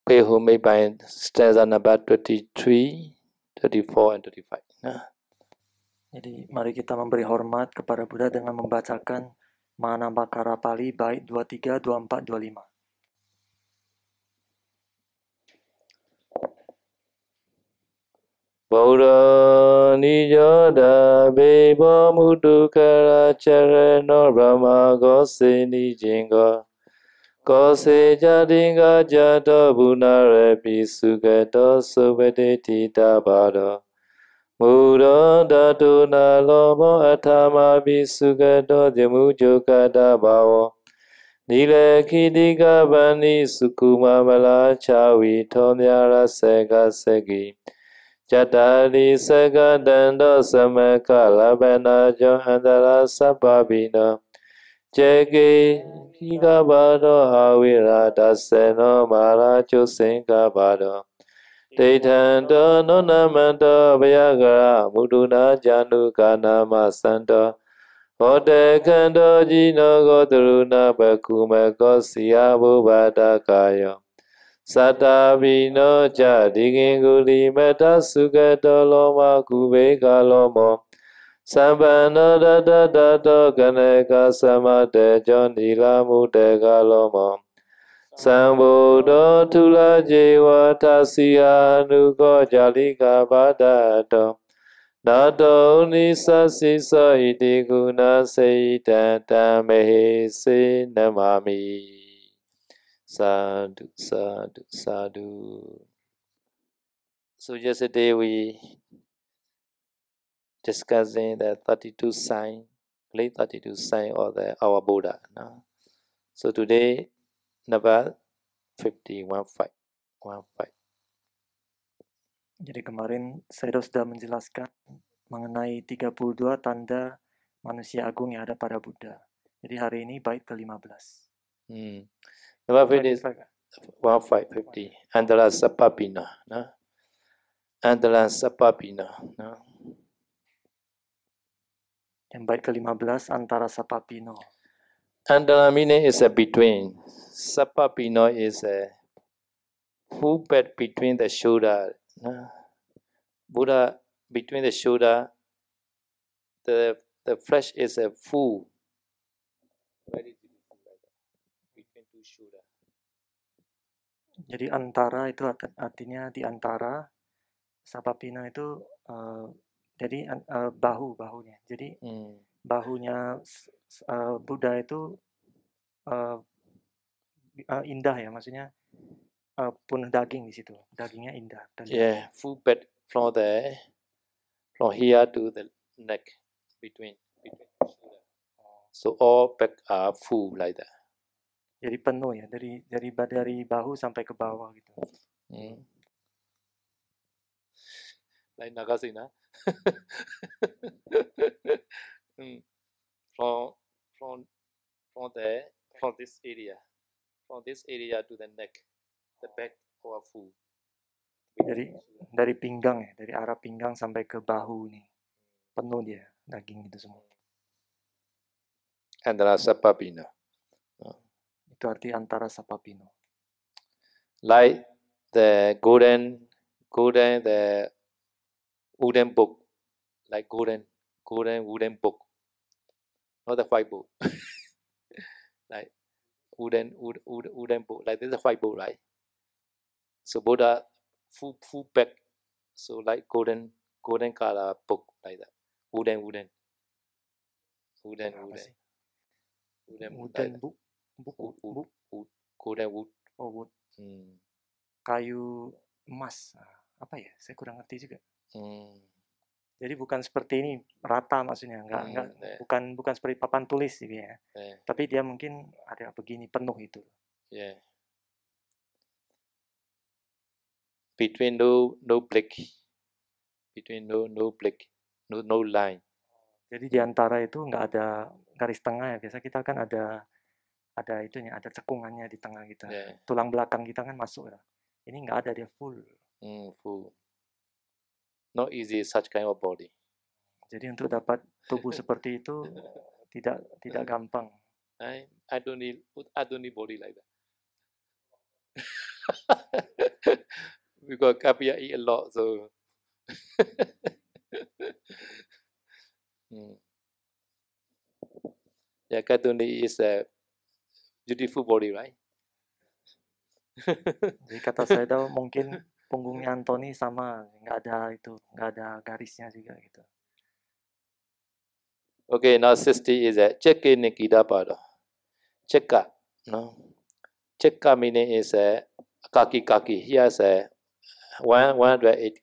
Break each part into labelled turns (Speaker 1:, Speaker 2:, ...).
Speaker 1: Pei Hu Mei Bai stanza number 23, 34 and 35. Nah.
Speaker 2: Jadi mari kita memberi hormat kepada Buddha dengan membacakan Manambakara Pali bait 23, 24, 25.
Speaker 1: Buddha Nijoda Bebo Mudukara Charano Brahma Gose Nijinga Gose Jadinga Jado Bunare Bisugato Subedeti Tabado Mudo Datuna Lomo Atama Bisugato Demujoka Dabao Nile Kidiga Bani Sukuma Mala Chawi Tomyara Sega Segi Jatari Sega Dando Samaka Labana Johandara Sapabino Jegi Higabado Awira Daseno Mara Chusingabado Deitando Nonamando Vyagara Muduna Janu Kanama Sando Ode Kando Jino Goturuna Bakuma Kosiabu Badakayo Satabino Jadiginguli Meta Sugato Loma Kubeka Lomo Sambano Dada Kaneka Samade Jonila Mudega Lomo Sambudo Tula Jiwa Tasia Nuko Jalika Badato Nato Nisa Sisa Idiguna Seitata Mehe Se Namami Sadhu, sadhu, sadhu. So yesterday we discussing the 32 sign, late 32 sign of our Buddha. No? So today number 15.
Speaker 2: Jadi kemarin saya sudah menjelaskan mengenai 32 tanda manusia agung yang ada pada Buddha. Jadi hari ini bait ke-15.
Speaker 1: Number 50 is 1550. Andala Sapapina. No? Andala Sapapina. No?
Speaker 2: Yang bait ke-15 antara Sapapino.
Speaker 1: Andala meaning is a between. Sapapino is a full bed between the shoulder. No? Buddha between the shoulder, the flesh is a full. Between two shoulder.
Speaker 2: Jadi antara itu artinya di antara, Sapapino itu jadi bahunya. Jadi bahunya Buddha itu indah ya, maksudnya penuh daging di situ. Dagingnya indah.
Speaker 1: Yeah, full bed from here to the neck between shoulder. So all back are full like that.
Speaker 2: Jadi penuh ya, dari bahu sampai ke bawah gitu.
Speaker 1: Like Nagasena. From this area to the neck, the back are full.
Speaker 2: Jadi dari pinggang ya, dari arah pinggang sampai ke bahu nih, penuh dia daging itu semua.
Speaker 1: Antara Sapapino.
Speaker 2: Itu arti antara Sapapino.
Speaker 1: Like the golden the wooden book, like golden wooden book, not the white book. Like wooden book, like this is a white book, right? So Buddha full back, so like golden color book like that. Wooden
Speaker 2: book.
Speaker 1: Golden wood.
Speaker 2: Oh, wood. Kayu emas. Apa ya? Saya kurang ngerti juga. Jadi bukan seperti ini rata maksudnya, bukan seperti papan tulis gitu ya. Tapi dia mungkin ada begini penuh itu.
Speaker 1: Yeah. Between no break. Between no break. No line.
Speaker 2: Jadi di antara itu nggak ada garis tengah ya. Biasa kita kan ada itunya, ada cekungannya di tengah kita. Yeah. Tulang belakang kita kan masuk ya. Ini nggak ada, dia full.
Speaker 1: Full. Not easy such kind of body.
Speaker 2: Jadi untuk dapat tubuh seperti itu tidak gampang.
Speaker 1: I don't need body like that. because Kapia eat a lot, so. Yeah, Katuni is a beautiful body, right?
Speaker 2: Jadi kata saya tahu mungkin punggungnya Anthony sama, nggak ada garisnya juga gitu.
Speaker 1: Okay, now 60 is a Cheke Nikida Pada. Cheka, no? Cheka meaning is a kaki. Here's a 108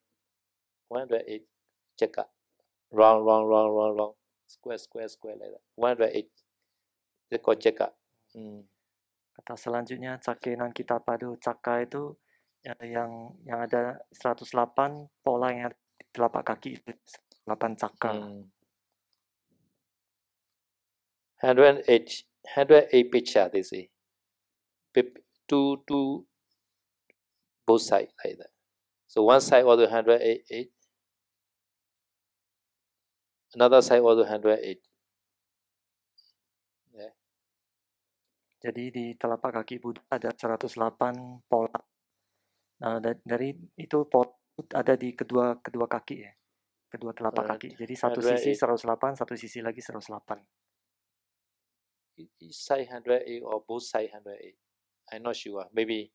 Speaker 1: Cheka. Round. Square like that. 108. They call Cheka.
Speaker 2: Kata selanjutnya Cakenan Kita Padu. Caka itu yang ada 108 pola yang ada di telapak kaki itu 8 caka.
Speaker 1: 108 picture they say. Two both side like that. So one side also 108. Another side also 108. Yeah.
Speaker 2: Jadi di telapak kaki Buddha ada 108 pola. Nah, dari itu pola ada di kedua kaki ya. Kedua telapak kaki. Jadi satu sisi 108, satu sisi lagi 108.
Speaker 1: Each side 108 or both side 108. I'm not sure. Maybe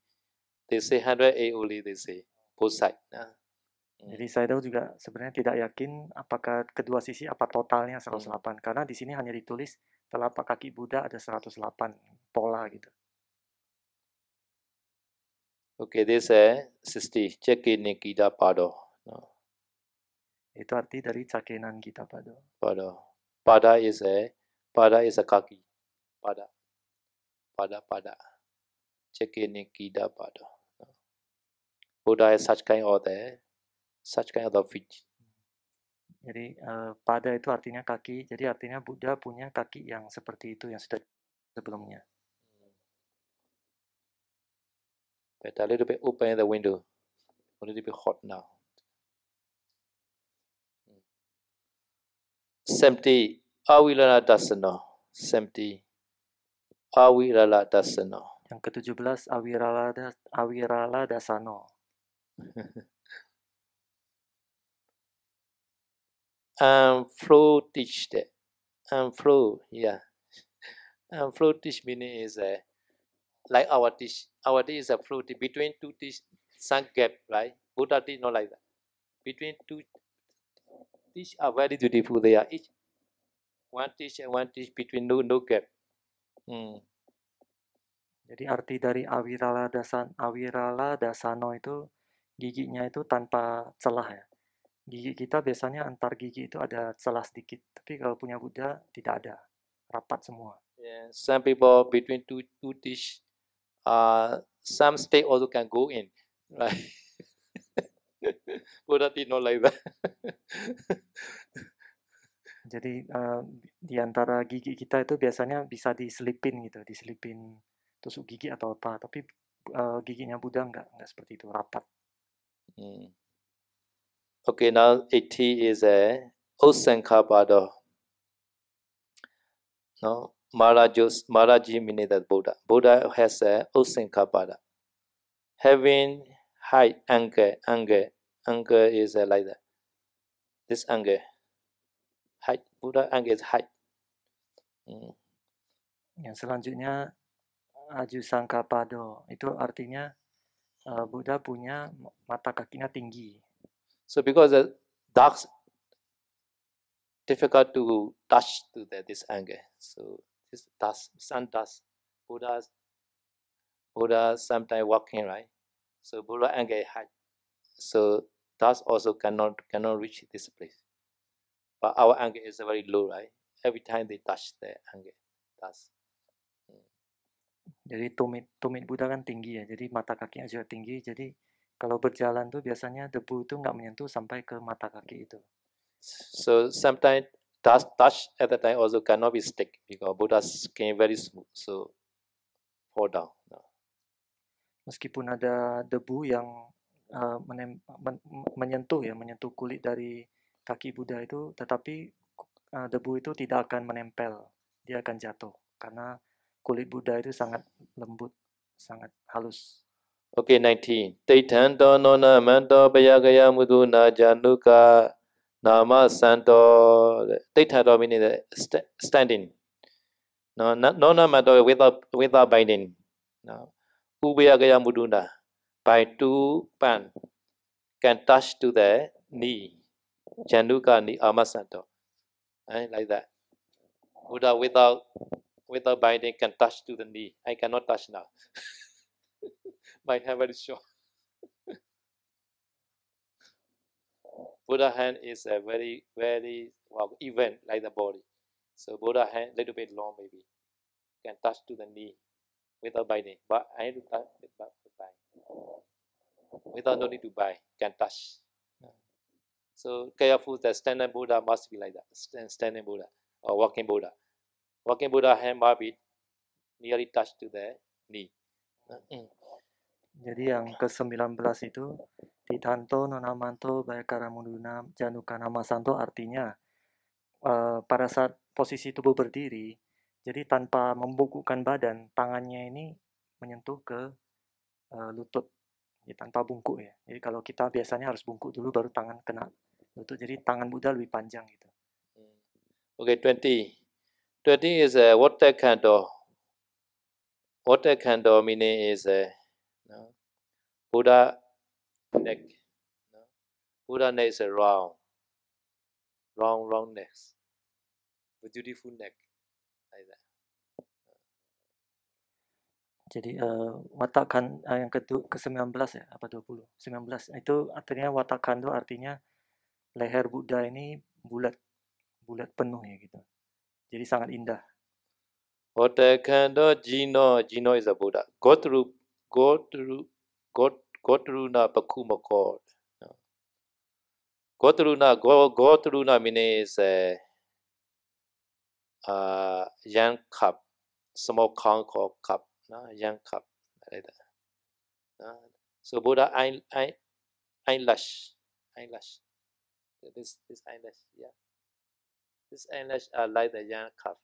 Speaker 1: they say 108 only. They say both side.
Speaker 2: Jadi saya tahu juga sebenarnya tidak yakin apakah kedua sisi apa totalnya 108 karena di sini hanya ditulis telapak kaki Buddha ada 108 pola gitu.
Speaker 1: Okay, this is 60. Ceke Nikida Pado.
Speaker 2: Itu arti dari Cakenan Kita Pado.
Speaker 1: Pada is a kaki. Pada. Ceke Nikida Pado. Buddha has such kind of feet.
Speaker 2: Jadi pada itu artinya kaki. Jadi artinya Buddha punya kaki yang seperti itu yang sudah sebelumnya.
Speaker 1: But a little bit open the window. A little bit hot now. 70. Avirala Dasana. 70. Avirala Dasana.
Speaker 2: Yang ke-17 Avirala Dasano.
Speaker 1: Flow teach that. Flow, yeah. Flow teach meaning is like our teach. Our teach is a flow teach. Between two teach, some gap, right? Buddha teach not like that. Between two teach are very beautiful. They are each one teach and one teach between no gap.
Speaker 2: Jadi arti dari Awirala Dasano itu giginya itu tanpa celah ya. Gigi kita biasanya antar gigi itu ada celah sedikit, tapi kalau punya Buddha tidak ada, rapat semua.
Speaker 1: Yeah, some people between two teeth, some state also can go in, right? Buddha did not like that.
Speaker 2: Jadi di antara gigi kita itu biasanya bisa diselipin tusuk gigi atau apa, tapi giginya Buddha enggak seperti itu, rapat.
Speaker 1: Okay, now 80 is a Osankapado. No, Maharaji meaning that Buddha. Buddha has a Osankapado. Having high anger is like that. This anger. Height. Buddha anger is height.
Speaker 2: Yang selanjutnya Ajusangkapado. Itu artinya Buddha punya mata kakinya tinggi.
Speaker 1: So because the dark difficult to touch to this anger. So this dust, sun dust. Buddha sometimes walking, right? So Buddha anger is high. So dust also cannot reach this place. But our anger is very low, right? Every time they touch the anger, dust.
Speaker 2: Jadi tumit Buddha kan tinggi ya, jadi mata kakinya juga tinggi. Jadi kalau berjalan tuh biasanya debu itu nggak menyentuh sampai ke mata kaki itu.
Speaker 1: So sometimes touch at the time also cannot be stick because Buddha's skin very smooth, so fall down.
Speaker 2: Meskipun ada debu yang menyentuh kulit dari kaki Buddha itu, tetapi debu itu tidak akan menempel, dia akan jatuh karena kulit Buddha itu sangat lembut, sangat halus.
Speaker 1: Okay, 19. Taitanto nona manto payagaya muduna januka nama santo. Taitanto meaning standing. No, nona manto without binding. No. Upayagaya muduna. By two pan can touch to the knee. Januka ni amasanto. Like that. Buddha without binding can touch to the knee. I cannot touch now. My hand very short. Buddha hand is a very even like the body. So Buddha hand little bit long maybe can touch to the knee without binding. But I need to touch without bind. Without no need to bind can touch. So careful that standing Buddha must be like that. Standing Buddha or walking Buddha. Walking Buddha hand must be nearly touched to the knee.
Speaker 2: Jadi yang ke-19 itu Titanto Nonamanto Bayakaramuduna Janukana Masanto artinya pada saat posisi tubuh berdiri, jadi tanpa membungkukkan badan, tangannya ini menyentuh ke lutut, ya, tanpa bungkuk ya. Jadi kalau kita biasanya harus bungkuk dulu baru tangan kena lutut, jadi tangan Buddha lebih panjang gitu.
Speaker 1: Okay, 20. 20 is a water candle. Water candle meaning is a Buddha neck. Buddha neck is a round neck. A beautiful neck. Like that.
Speaker 2: Jadi watak yang ke-19 ya, apa 20? 19. Itu artinya watak kando artinya leher Buddha ini bulat penuh ya gitu. Jadi sangat indah.
Speaker 1: Watak kando Jino is a Buddha. Gotruna Pakumako. Gotruna means young cup, small conch cup, young cup, like that. So Buddha eyelash. This eyelash, yeah. This eyelash are like the young cup.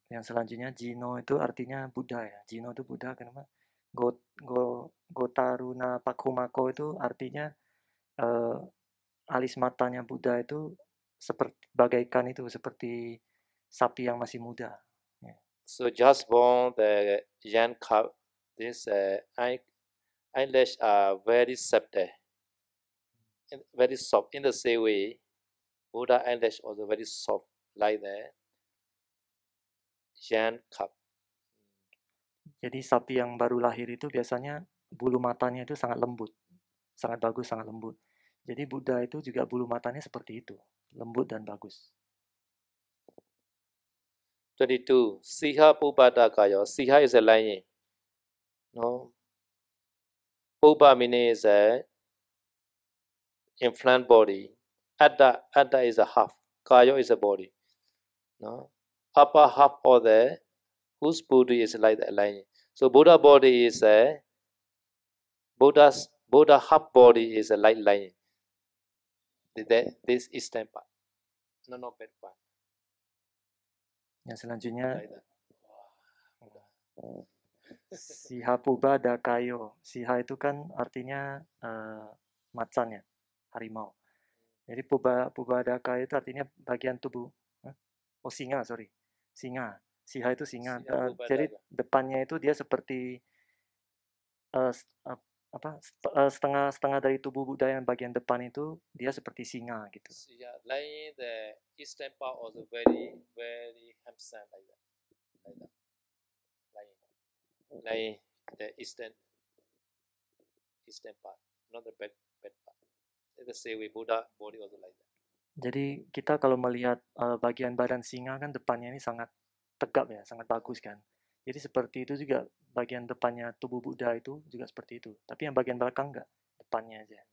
Speaker 2: Yang selanjutnya Jino itu artinya Buddha ya. Jino itu Buddha, kenapa? Gotaruna Pakumako itu artinya alis matanya Buddha itu seperti bagaikan itu, seperti sapi yang masih muda. Yeah.
Speaker 1: So just born the young cup, this eyelash are very subtle, very soft. In the same way, Buddha eyelash also very soft, like the young cup.
Speaker 2: Jadi sapi yang baru lahir itu biasanya bulu matanya itu sangat lembut, sangat bagus, sangat lembut. Jadi Buddha itu juga bulu matanya seperti itu, lembut dan bagus.
Speaker 1: 22. Siha Pubata Kaya. Siha is a lion. No. Puba meaning is a inflant body. Atta is a half. Kaya is a body. No. Upper half of the whose body is like the lion. So Buddha body is a Buddha half body is a light lion. This is temper. No bad part.
Speaker 2: Yang selanjutnya Siha Puba Dakayo. Siha itu kan artinya macan ya, harimau. Jadi Puba Dakayo itu artinya bagian tubuh. Oh singa, sorry. Singa. Siha itu singa. Jadi depannya itu dia seperti setengah dari tubuh Buddha yang bagian depan itu dia seperti singa gitu.
Speaker 1: Yeah, like the eastern part also very handsome like that. Like the eastern part, not the bad part. The same way Buddha body also like that.
Speaker 2: Jadi kita kalau melihat bagian badan singa kan depannya ini sangat tegap ya, sangat bagus kan. Jadi seperti itu juga bagian depannya tubuh Buddha itu juga seperti itu. Tapi yang bagian belakang enggak, depannya aja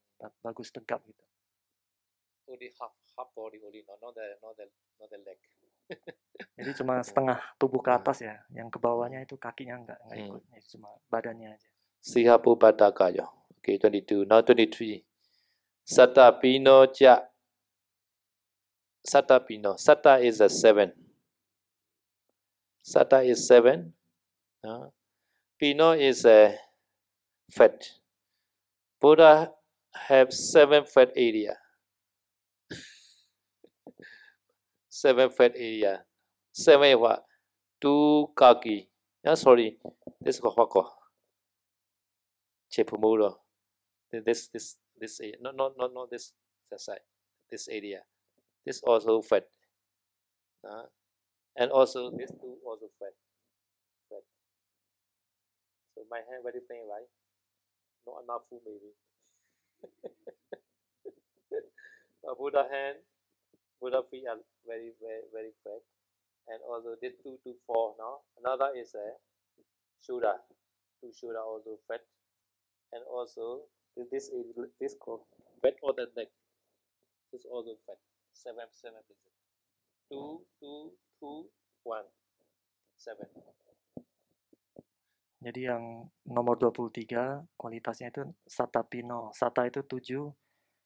Speaker 2: bagus tegap gitu.
Speaker 1: Only half body only, not the leg.
Speaker 2: Jadi cuma setengah tubuh ke atas ya, yang ke bawahnya itu kakinya enggak ikut, cuma badannya aja.
Speaker 1: Siha Pubata Kaya. Okay, 22. Now 23. Satta Pino Ja. Satta Pino. Satta is a 7. Satta is 7. Pino is a fat. Buddha have 7 fat area. 7 fat area. 7 what? 2 kaki. Sorry, this is Hwako. Chepumulo. This area. No, this side. This area. This also fat. And also this two also fat. So my hand very thin, right? Not enough food maybe. Buddha hand, Buddha feet are very fat. And also this 2 to 4 now. Another is a shoulder. 2 shoulder also fat. And also this called fat on the neck. This also fat. 7 percent. 2, 2, 2, 1, 7.
Speaker 2: Jadi yang nomor 23 kualitasnya itu Sata Pino. Sata itu 7,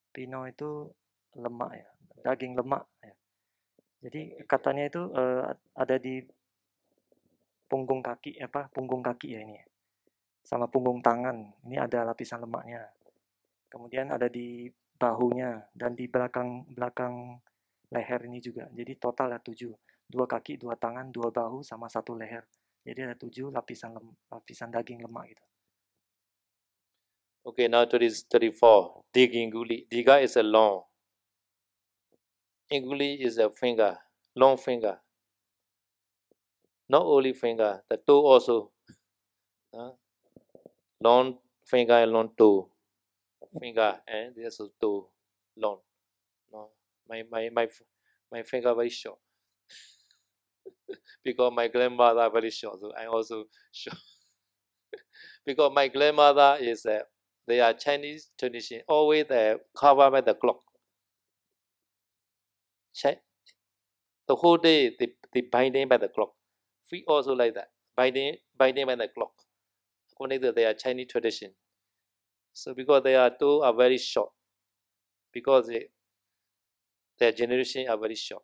Speaker 2: Pino itu lemak ya, daging lemak ya. Jadi katanya itu ada di punggung kaki punggung kaki ya ini. Sama punggung tangan. Ini ada lapisan lemaknya. Kemudian ada di bahunya dan di belakang leher ini juga. Jadi total ada 7. 2 kaki, 2 tangan, 2 bahu sama 1 leher. Jadi ada 7 lapisan daging lemak gitu.
Speaker 1: Okay, now 34. Diginguli. Diga is a long. Inguli is a finger, long finger. Not only finger, the toe also. Long finger and long toe. Finger and this is toe, long. No, my finger very short. Because my grandmother very short, so I also short. Because my grandmother is they are Chinese tradition, always covered by the clock. The whole day they binding by the clock. We also like that, binding by the clock. According to their Chinese tradition. So because they are two are very short, because their generation are very short.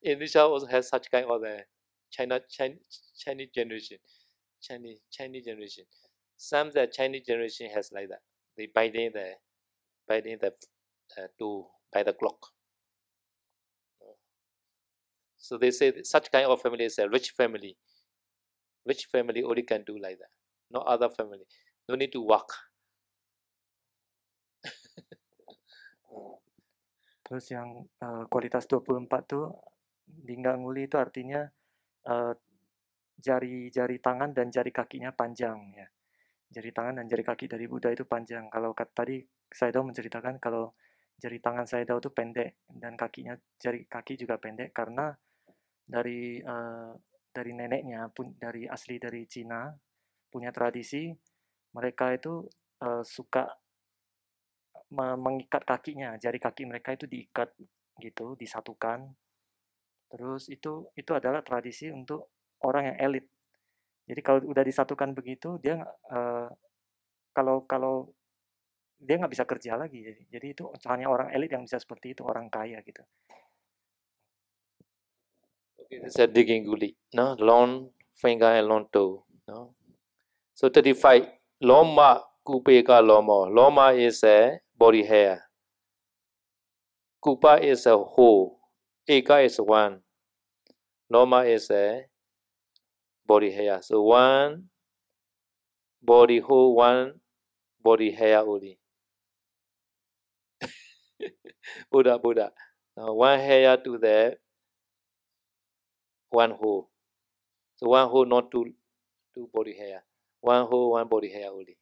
Speaker 1: Indonesia also has such kind of Chinese generation. Chinese generation. Some the Chinese generation has like that. They binding the two by the clock. So they say such kind of family is a rich family. Rich family only can do like that. No other family. No need to work.
Speaker 2: Terus yang kualitas 24 tuh Dingganguli itu artinya jari tangan dan jari kakinya panjang ya. Jari tangan dan jari kaki dari Buddha itu panjang. Kalau tadi Sayadaw menceritakan kalau jari tangan Sayadaw itu pendek dan jari kaki juga pendek karena dari neneknya pun dari asli dari Cina punya tradisi mereka itu suka mengikat kakinya, jari kaki mereka itu diikat gitu, disatukan. Terus itu adalah tradisi untuk orang yang elit. Jadi kalau udah disatukan begitu, dia kalau dia nggak bisa kerja lagi. Jadi itu hanya orang elit yang bisa seperti itu, orang kaya gitu.
Speaker 1: Okay, this is a digging guli, no, long finger and long toe, no. So 35, loma kupeka loma. Loma is a body hair. Kupa is a whole. Eka is one. Loma is a body hair. So one body whole, one body hair only. Buddha. Now one hair to the one whole. So one whole, not two body hair. One whole, one body hair only.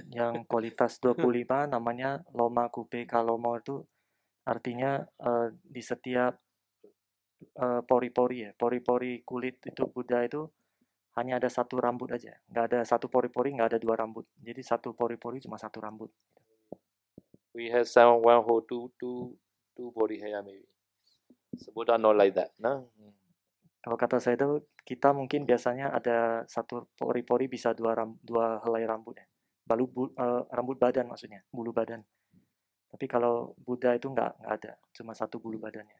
Speaker 2: Yang kualitas 25 namanya Loma Kupeka Lomo itu artinya di setiap pori-pori ya. Pori-pori kulit itu Buddha itu hanya ada 1 rambut aja. Nggak ada 1 pori-pori, nggak ada 2 rambut. Jadi 1 pori-pori cuma 1 rambut.
Speaker 1: We have some one whole two body hair maybe. So Buddha not like that, no?
Speaker 2: Kalau kata saya itu kita mungkin biasanya ada 1 pori-pori bisa 2 helai rambut ya. Rambut badan maksudnya, bulu badan. Tapi kalau Buddha itu nggak ada, cuma 1 bulu badannya.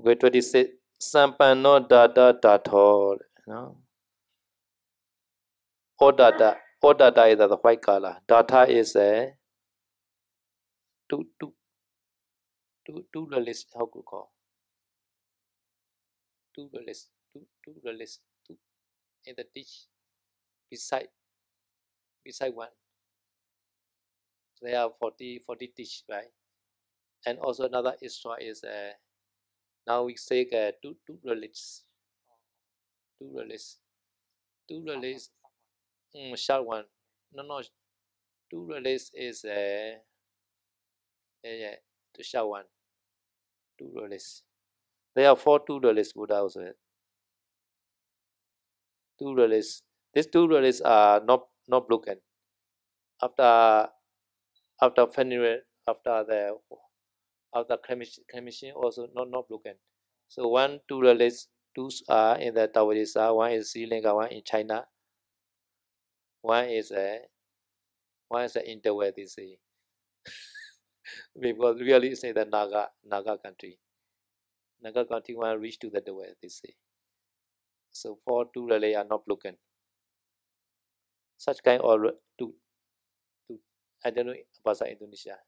Speaker 1: Grade 26, Sampano Dada Dathor. No? Odata is the white color. Data is a two-list. How to call? Two-list. Two-list. Two in the dish beside one. There are 40 dish, right? And also another extra is now we say two-list. Two-list. Two-list. Short one. No. Two-list is yeah, the short one. Two-list. There are 4 two-list Buddha also. Two-list. These two-list are not broken. After funeral, after cremation also not broken. So one two-list, two are in the Taoist, one is Sri Lanka, one in China, one is in the way they say. Because really say the Naga country. Naga country one reach to the way they say. So 4 two-list are not broken. Such kind of two I don't know bahasa Indonesia.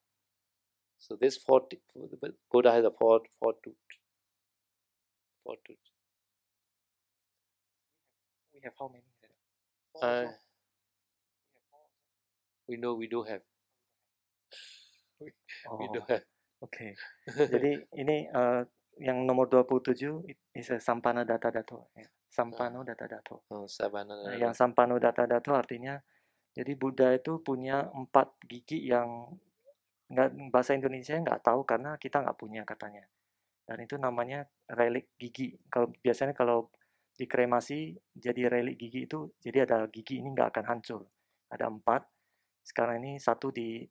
Speaker 1: So this Buddha has a four tooth.
Speaker 2: We have how many?
Speaker 1: We do have. We do have.
Speaker 2: Oke. Jadi ini yang nomor 27 is Sampana Datta Dato. Sampano Datta Dato. Yang Sampano Datta Dato artinya jadi Buddha itu punya 4 gigi yang bahasa Indonesia nggak tahu karena kita nggak punya katanya. Dan itu namanya relik gigi. Biasanya kalau dikremasi jadi relik gigi itu jadi ada gigi ini nggak akan hancur. Ada 4. Sekarang ini satu di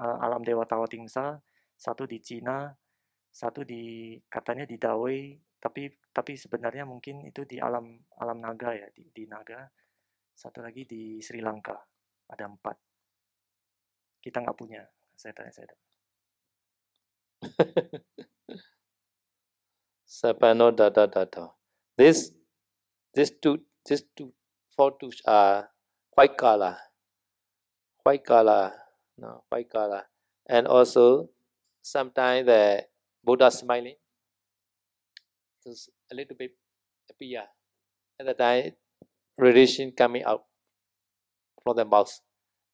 Speaker 2: alam Dewa Tawatingsa, satu di Cina, satu katanya di Dawei, tapi sebenarnya mungkin itu di alam naga ya, di naga. Satu lagi di Sri Lanka, ada 4. Kita nggak punya, saya tanya.
Speaker 1: Sapano Datta. These 4 tooths are white color. White color. And also sometimes the Buddha smiling. Just a little bit appear. At the time radiation coming out from the mouth.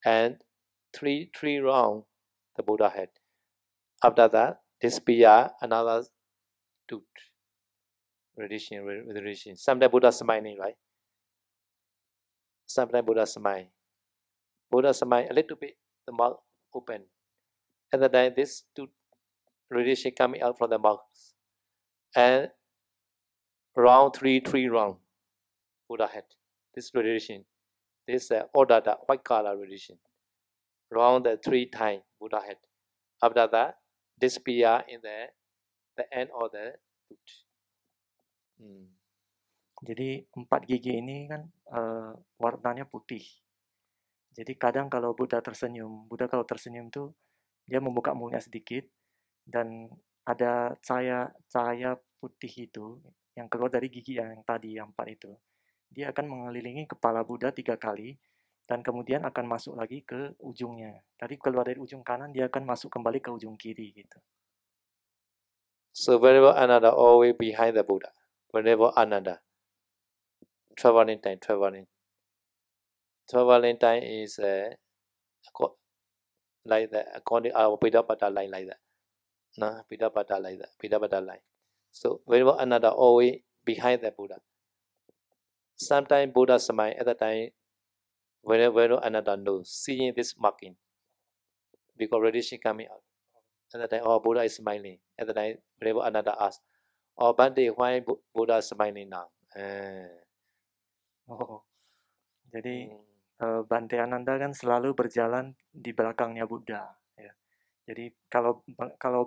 Speaker 1: And three round the Buddha had. After that, disappear another tooth. Radiation. Sometimes Buddha smiling, right? Sometimes Buddha smile. Buddha smile a little bit, the mouth open. And then this tooth radiation coming out from the mouth. And round three round Buddha had. This radiation. This Odata, white color radiation. Round the 3 times Buddha had. After that, disappear in the end of the tooth.
Speaker 2: Jadi 4 gigi ini kan warnanya putih. Jadi kadang kalau Buddha kalau tersenyum tuh dia membuka mulutnya sedikit dan ada cahaya putih itu yang keluar dari gigi yang tadi yang 4 itu. Dia akan mengelilingi kepala Buddha 3 kali dan kemudian akan masuk lagi ke ujungnya. Tadi keluar dari ujung kanan, dia akan masuk kembali ke ujung kiri gitu.
Speaker 1: So whenever Ananda always behind the Buddha. Whenever Ananda traveling time is like that according to our Pidapada line like that. No, Pidapada like that. Pidapada line. So whenever Ananda always behind the Buddha. Sometimes Buddha smile at the time whenever Ananda knows, seeing this marking. Because radiation coming out. At the time, Buddha is smiling. At the time, whenever Ananda asks, Bhante, why Buddha is smiling now?
Speaker 2: Jadi Bhante Ananda kan selalu berjalan di belakangnya Buddha. Ya. Jadi kalau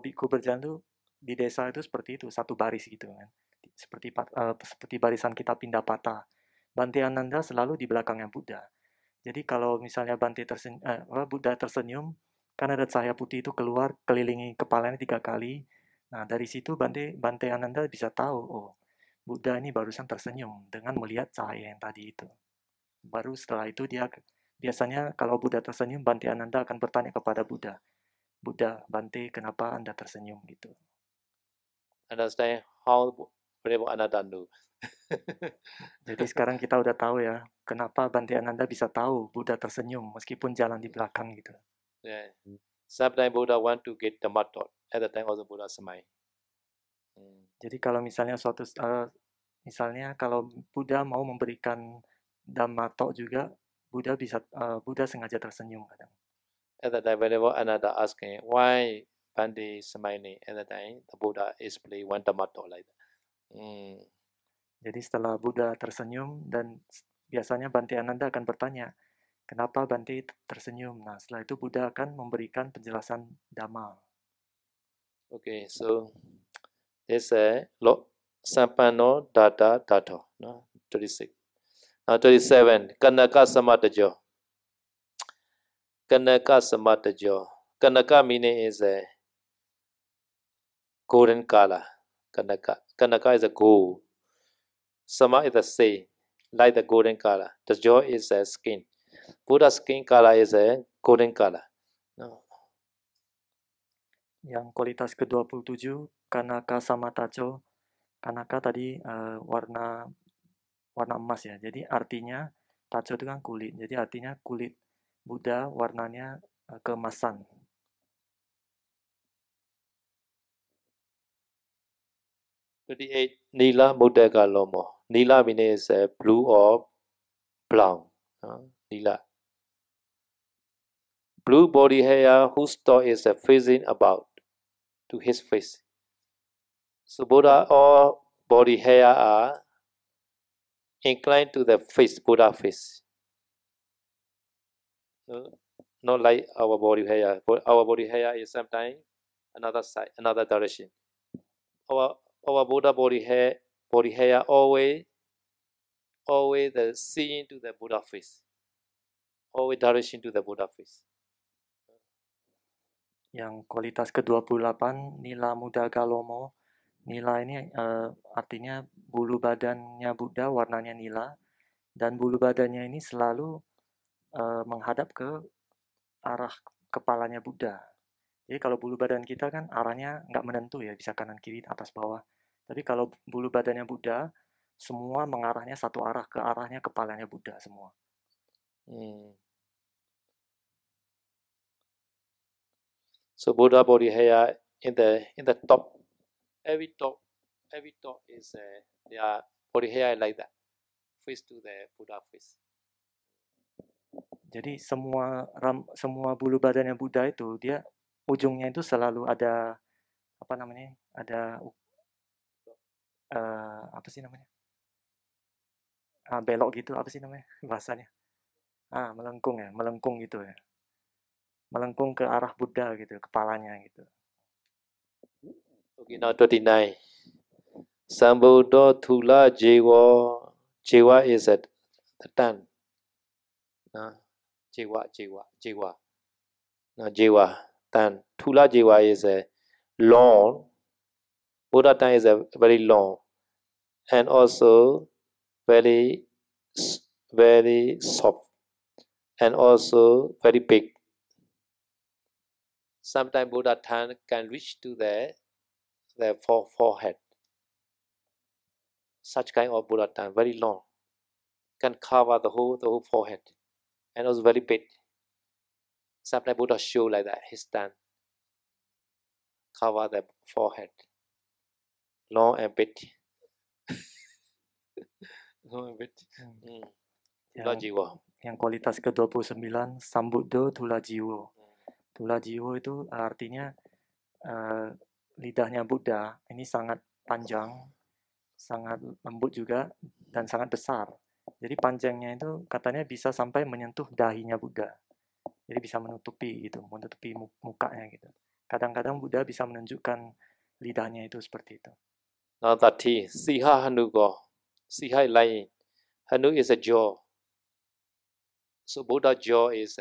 Speaker 2: biku berjalan tuh di desa itu seperti itu, satu baris gitu kan. Seperti barisan kita pindah patah. Bhante Ananda selalu di belakangnya Buddha. Jadi kalau misalnya Buddha tersenyum, kan ada cahaya putih itu keluar kelilingi kepalanya 3 kali. Nah dari situ Bhante Ananda bisa tahu, Buddha ini barusan tersenyum dengan melihat cahaya yang tadi itu. Baru setelah itu dia biasanya kalau Buddha tersenyum, Bante Ananda akan bertanya kepada Buddha, Buddha, Bante, kenapa Anda tersenyum gitu?
Speaker 1: Understand how Bante Ananda knew.
Speaker 2: Jadi sekarang kita udah tahu ya, kenapa Bante Ananda bisa tahu Buddha tersenyum meskipun jalan di belakang gitu.
Speaker 1: Yeah. Sometimes Buddha want to get Dhamma taught. At the time also Buddha smile.
Speaker 2: Jadi kalau misalnya misalnya kalau Buddha mau memberikan Dhamma talk juga, Buddha sengaja tersenyum kadang.
Speaker 1: At the time, whenever Ananda asking why Bante smiling, at the time the Buddha explain one Dhamma talk like that.
Speaker 2: Jadi setelah Buddha tersenyum dan biasanya Bante Ananda akan bertanya, kenapa Bante tersenyum? Nah, setelah itu Buddha akan memberikan penjelasan Dhamma.
Speaker 1: Okay, so this Sampano Dada Dato, no? 26. Now 27, Kanaka Samatajo. Kanaka Samatajo. Kanaka meaning is a golden color. Kanaka is a gold. Sama is the same, like the golden color. The jaw is a skin. Buddha's skin color is a golden color. No.
Speaker 2: Yang kualitas ke-27, Kanaka Samatajo. Kanaka tadi warna emas ya. Jadi artinya tacho itu kan kulit. Jadi artinya kulit Buddha warnanya keemasan.
Speaker 1: 28. Nila Muddaka Lomo. Nila means blue or brown. Nila. Blue body hair whose top is facing about to his face. So Buddha all body hair are inclined to the face, Buddha face. Not like our body hair. Our body hair is sometimes another side, another direction. Our Buddha body hair always the seeing to the Buddha face. Always direction to the Buddha face.
Speaker 2: Yang kualitas ke-28, Nila Muddaka Lomo. Nila ini artinya bulu badannya Buddha warnanya nila. Dan bulu badannya ini selalu menghadap ke arah kepalanya Buddha. Jadi kalau bulu badan kita kan arahnya nggak menentu ya, bisa kanan kiri atas bawah. Tapi kalau bulu badannya Buddha, semua mengarahnya satu arah, ke arahnya kepalanya Buddha semua.
Speaker 1: So Buddha body hair in the top, every top is their body hair like that, face to the Buddha face.
Speaker 2: Jadi semua bulu badannya Buddha itu dia ujungnya itu selalu ada apa namanya? Ada apa sih namanya? Belok gitu apa sih namanya bahasanya? Melengkung gitu ya. Melengkung ke arah Buddha gitu, kepalanya gitu.
Speaker 1: Okay, now 29. Sambuddho Thula Jewa. Jewa is the tongue. Jewa. Now Jewa, tongue. Thula Jewa is a long. Buddha tongue is a very long and also very soft and also very big. Sometimes Buddha tongue can reach to the forehead. Such kind of Buddha tongue, very long, can cover the whole forehead, and also very big. Sometimes Buddha show like that, his tongue cover the forehead, long and big. Long and big. Thula Jiwa.
Speaker 2: Yang kualitas ke-29, Sambuddho Thula Jiwo. Thula Jiwo itu artinya lidahnya Buddha ini sangat panjang, sangat lembut juga, dan sangat besar. Jadi panjangnya itu katanya bisa sampai menyentuh dahinya Buddha. Jadi bisa menutupi mukanya gitu. Kadang-kadang Buddha bisa menunjukkan lidahnya itu seperti itu.
Speaker 1: Now that Siha Hanu go. Siha lying. Hanu is a jaw. So Buddha jaw is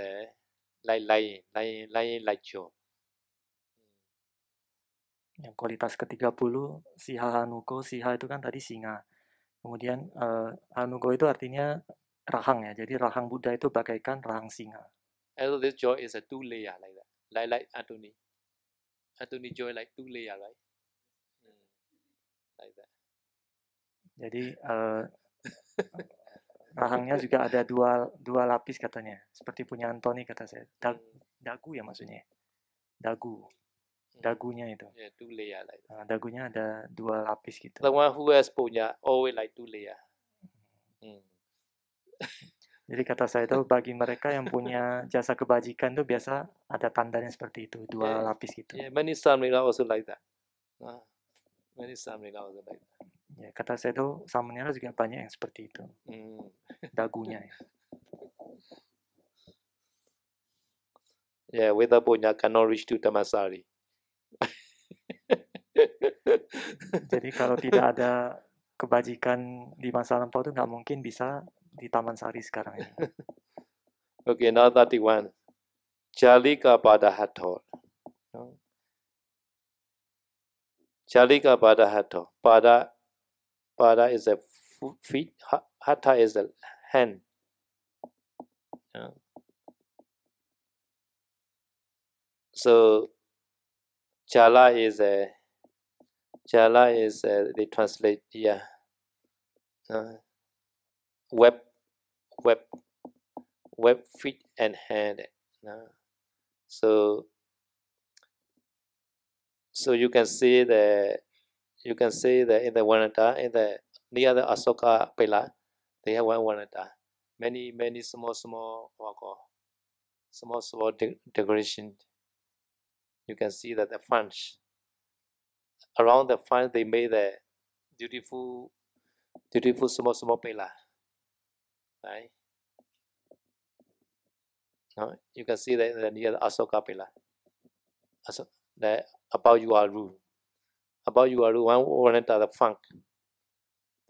Speaker 1: lying like jaw.
Speaker 2: Yang kualitas ke-30, Siha Hanuko. Siha itu kan tadi singa. Kemudian Anugo itu artinya rahang ya. Jadi rahang Buddha itu bagaikan rahang singa.
Speaker 1: And this joy is a two layer like that. Like Anthony. Anthony joy like two layer, right? Like that.
Speaker 2: Jadi rahangnya juga ada dua lapis katanya. Seperti punya Anthony kata saya. Dagu ya maksudnya. Dagunya itu.
Speaker 1: Yeah, two layer like that.
Speaker 2: Dagunya ada dua lapis gitu.
Speaker 1: The one who has punya always like two layer.
Speaker 2: Jadi kata saya itu bagi mereka yang punya jasa kebajikan itu biasa ada tandanya seperti itu, dua lapis gitu.
Speaker 1: Yeah, many samnera also like that. Many samnera also like that.
Speaker 2: Ya, kata saya itu samnera juga banyak yang seperti itu. Dagunya ya.
Speaker 1: Yeah, without punya cannot reach to Dhammasari.
Speaker 2: Jadi kalau tidak ada kebajikan di masa lampau itu nggak mungkin bisa di Taman Sari sekarang ini.
Speaker 1: Okay, now 31. Jalika Badahato. Jalika Badahato. Pada is a feet, Hatha is a hand. So Jala is they translate web, feet and hand. So you can see in the Vanata, in the near the Asoka pillar, they have one Vanata. Many small decoration. You can see that the fronts, around the front they made the beautiful small pillar, right? You can see that near the Asoka pillar. About your room, one at the front,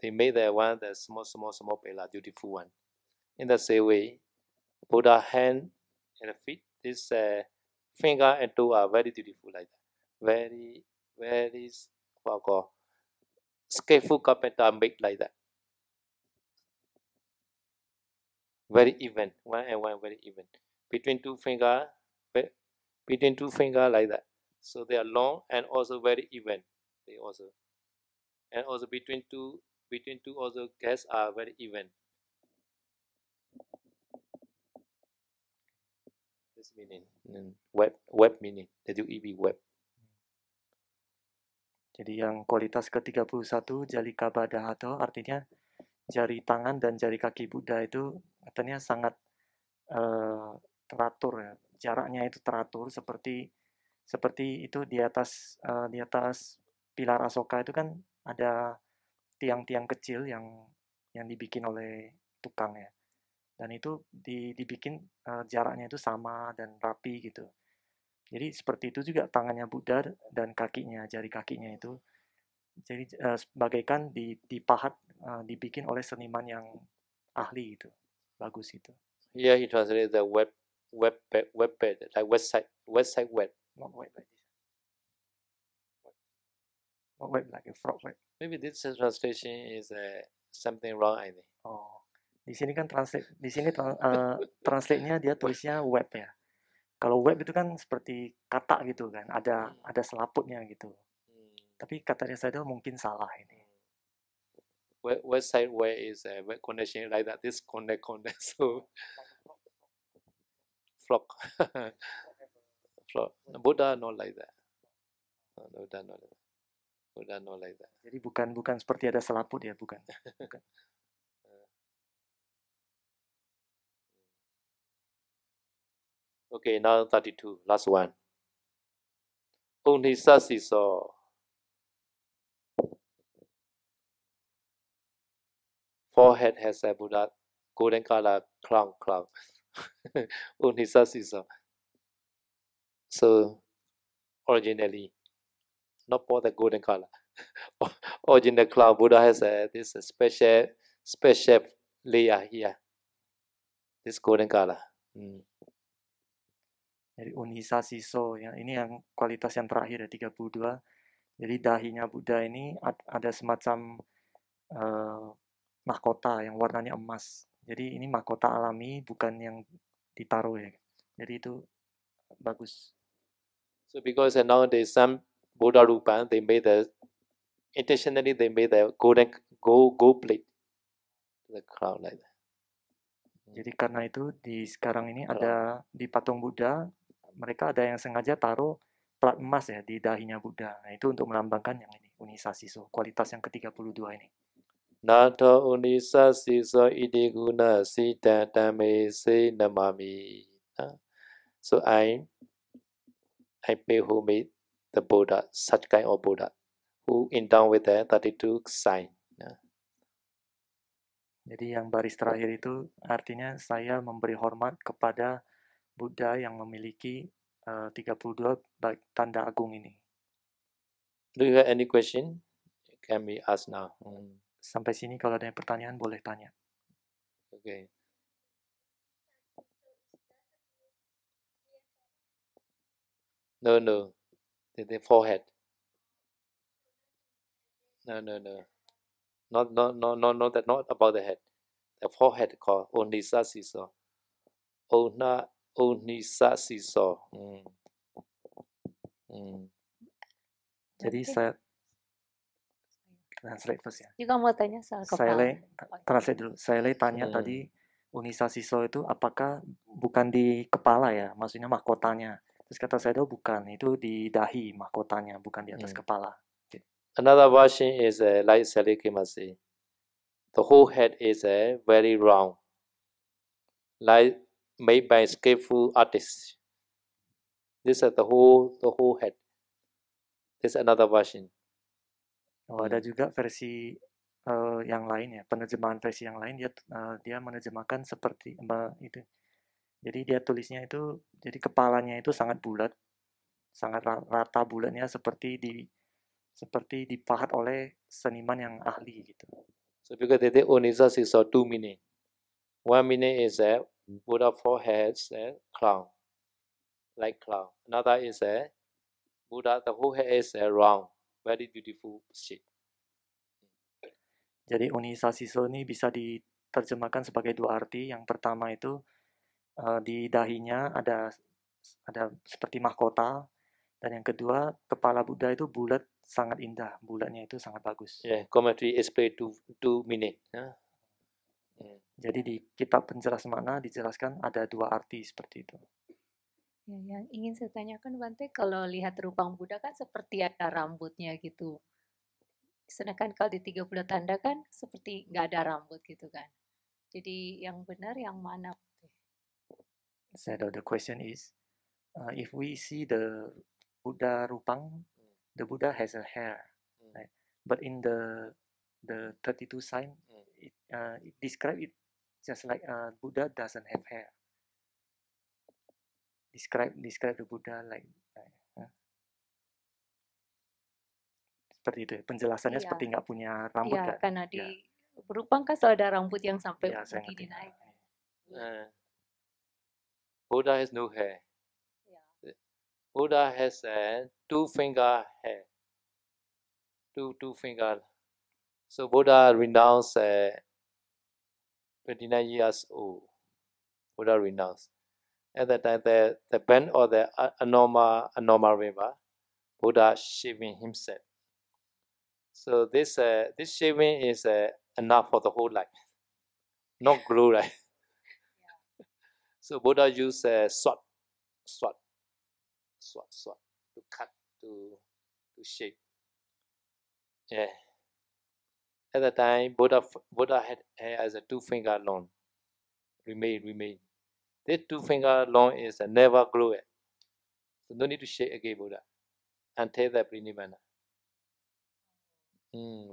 Speaker 1: they made the small pillar, beautiful one. In the same way, Buddha hand and feet, this finger and toe are very beautiful like that. Very skillful carpenter make like that. Very even, one and one very even. Between two finger like that. So they are long and also very even. They also, and also between two also gaps are very even. This meaning, web meaning, WEB web.
Speaker 2: Jadi yang kualitas ke-31 Jalika Badahato artinya jari tangan dan jari kaki Buddha itu katanya sangat teratur ya. Jaraknya itu teratur seperti itu di atas pilar Asoka itu kan ada tiang-tiang kecil yang dibikin oleh tukang ya. Dan itu dibikin jaraknya itu sama dan rapi gitu. Jadi seperti itu juga tangannya Buddha dan kakinya, jari kakinya itu. Jadi bagaikan dipahat, dibikin oleh seniman yang ahli gitu. Bagus itu.
Speaker 1: Here he translated the web bed, like website web.
Speaker 2: Not web like this. Not web like a frog web.
Speaker 1: Maybe this translation is something wrong, I think.
Speaker 2: Oh, di sini kan translate-nya dia tulisnya web ya. Kalau web itu kan seperti kata gitu kan, ada selaputnya gitu. Tapi katanya saya mungkin salah ini.
Speaker 1: Website where is a web connection like that. This connect so flock. Flock. Buddha not like that. Buddha not like that.
Speaker 2: Jadi bukan seperti ada selaput ya, bukan.
Speaker 1: Okay, now 32, last one. Unisasiso. Forehead has a Buddha golden color crown. Unisasiso. So originally, not for the golden color. Original crown Buddha has this special layer here. This golden color.
Speaker 2: Jadi unisasiso ya, ini yang kualitas yang terakhir ya 32. Jadi dahinya Buddha ini ada semacam mahkota yang warnanya emas. Jadi ini mahkota alami, bukan yang ditaruh ya. Jadi itu bagus.
Speaker 1: So because nowadays some Buddha Rupa, they made intentionally they made the gold plate to the crown like that.
Speaker 2: Jadi karena itu sekarang ini ada di patung Buddha, mereka ada yang sengaja taruh plat emas ya di dahinya Buddha. Nah itu untuk melambangkan yang ini, Unisa Siso, kualitas yang ke-32 ini.
Speaker 1: Nato Unisa Siso Idiguna Sita Dame Se Namami. So I pay homage the Buddha, such kind of Buddha, who endowed with the 32 sign.
Speaker 2: Jadi yang baris terakhir itu artinya saya memberi hormat kepada Buddha yang memiliki 32 tanda agung ini.
Speaker 1: Do you have any question? Can we ask now?
Speaker 2: Sampai sini kalau ada yang pertanyaan boleh tanya.
Speaker 1: Okay. No. The forehead. No. Not about the head. The forehead called Onisa Siso. Onisa Siso.
Speaker 2: Jadi saya translate first ya.
Speaker 3: Juga mau tanya soal kepala.
Speaker 2: Translate dulu. Saya tanya tadi Unisa Siso itu apakah bukan di kepala ya? Maksudnya mahkotanya. Terus kata saya bukan, itu di dahi mahkotanya, bukan di atas kepala.
Speaker 1: Another version is like Salikimasi. The whole head is very round, like made by skillful artists. This is the whole head. This is another version.
Speaker 2: Ada juga versi yang lain ya, penerjemahan versi yang lain dia menerjemahkan seperti itu. Jadi dia tulisnya itu, jadi kepalanya itu sangat bulat, sangat rata bulatnya seperti dipahat oleh seniman yang ahli gitu.
Speaker 1: So because the Onisa Siso 2 meaning. One meaning is Buddha forehead crown, like crown. Another is Buddha the whole head is round, very beautiful shape.
Speaker 2: Jadi Unisa Siso ini bisa diterjemahkan sebagai dua arti. Yang pertama itu di dahinya ada seperti mahkota, dan yang kedua kepala Buddha itu bulat, sangat indah, bulatnya itu sangat bagus.
Speaker 1: Yeah, commentary explain two meaning.
Speaker 2: Jadi di kitab penjelas makna dijelaskan ada dua arti seperti itu.
Speaker 3: Ya, yang ingin saya tanyakan Bante, kalau lihat rupang Buddha kan seperti ada rambutnya gitu. Sedangkan kalau di 30 tanda kan seperti nggak ada rambut gitu kan. Jadi yang benar yang mana?
Speaker 2: So the question is, if we see the Buddha Rupang, the Buddha has a hair, right? But in the 32 sign, it describe it just like Buddha doesn't have hair. Describe the Buddha like seperti itu. Penjelasannya seperti nggak punya rambut kan?
Speaker 3: Karena di Rupang kan selalu ada rambut yang sampai begini naik.
Speaker 1: Buddha has no hair. Buddha has two finger hair. Two finger. So Buddha renounced 29 years old. Buddha renounced. At that time, the bend or the Anoma river, Buddha shaving himself. So this shaving is enough for the whole life, not grow right. So Buddha used sword to cut to shape. Yeah. At the time, Buddha had hair as a 2 finger long. Remain. This 2 finger long is never grow it. So no need to shave again Buddha until the Prinivana.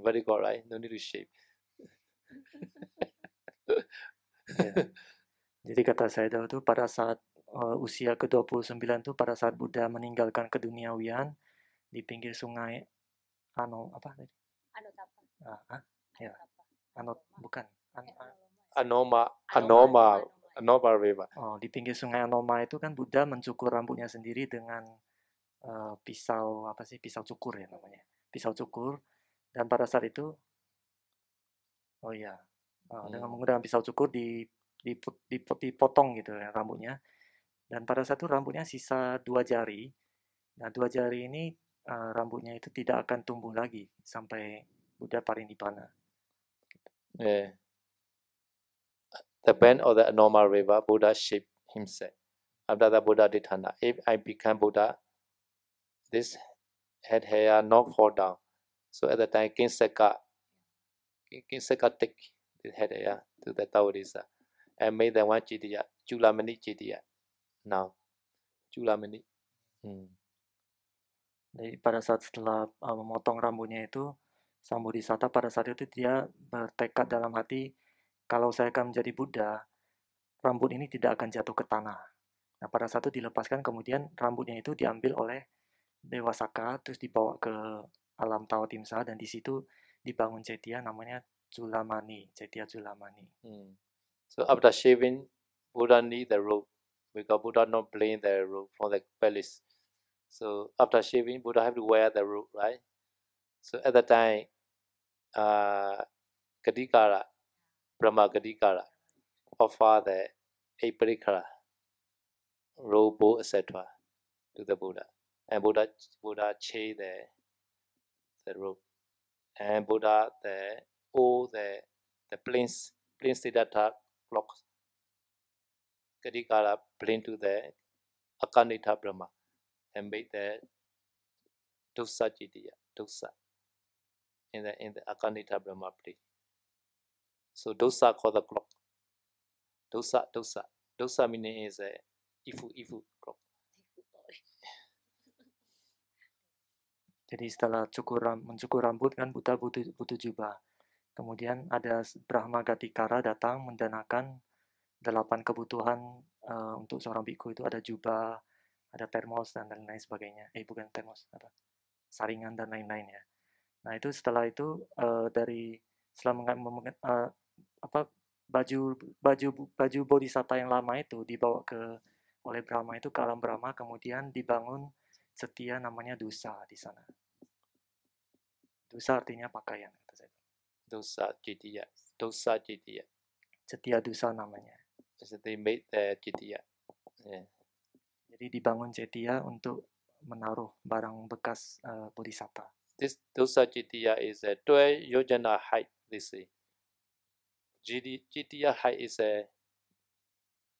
Speaker 1: Very good, right? No need to shave.
Speaker 2: Jadi kata saya itu pada saat usia ke-29 itu pada saat Buddha meninggalkan keduniawian di pinggir sungai Anotapa.
Speaker 1: Anoma river.
Speaker 2: Di pinggir sungai Anoma itu kan Buddha mencukur rambutnya sendiri dengan pisau cukur ya namanya. Pisau cukur, dan pada saat itu Dengan menggunakan pisau cukur dipotong gitu ya rambutnya. Dan pada satu rambutnya sisa 2 jari. Nah 2 jari ini rambutnya itu tidak akan tumbuh lagi sampai Buddha Parinibbana.
Speaker 1: Yeah. The bend of the normal river, Buddha shaped himself. After the Buddha Dithana, if I become Buddha, this head hair not fall down. So at the time, King Seka take the head hair to the Taorisa and made them one Jitiya, Julamani Jitiya. Now, Julamani.
Speaker 2: Jadi pada saat setelah memotong rambutnya itu, Sang Bodhisatta pada saat itu dia bertekad dalam hati, kalau saya akan menjadi Buddha, rambut ini tidak akan jatuh ke tanah. Nah pada saat itu dilepaskan, kemudian rambutnya itu diambil oleh Dewa Saka, terus dibawa ke alam Tawatimsa, dan di situ dibangun Cetya namanya Julamani, Cetya Julamani.
Speaker 1: So after shaving, Buddha need the robe, because Buddha not playing the robe from the palace. So after shaving, Buddha have to wear the robe, right? So at the time, Kadikara, Brahma Kadikara, offer the Aprikara, robe, etc. to the Buddha. And Buddha changed the robe. And Buddha the plains Siddhartha clock Kadikara bring to the Akanita Brahma and make the Dosa Jitiya, Dosa in the Akanita Brahma place. So Dosa called the clock. Dosa meaning is a Ifu clock.
Speaker 2: Jadi setelah mencukur rambut kan Buddha butuh jubah. Kemudian ada Brahma Gatikara datang mendanakan 8 kebutuhan untuk seorang biku, itu ada jubah, ada termos dan lain-lain sebagainya. Bukan termos, saringan dan lain-lain ya. Nah itu setelah itu baju bodhisatta yang lama itu dibawa oleh Brahma itu ke alam Brahma, kemudian dibangun Cetya namanya Dusa di sana. Dusa artinya pakaian.
Speaker 1: Dosa Jitiya.
Speaker 2: Cetya Dusa namanya.
Speaker 1: So they made the Jitiya. Yeah.
Speaker 2: Jadi dibangun Cetya untuk menaruh barang bekas bodhisatta.
Speaker 1: This Dosa Jitiya is a 12 yojana height, they say. Jitiya height is a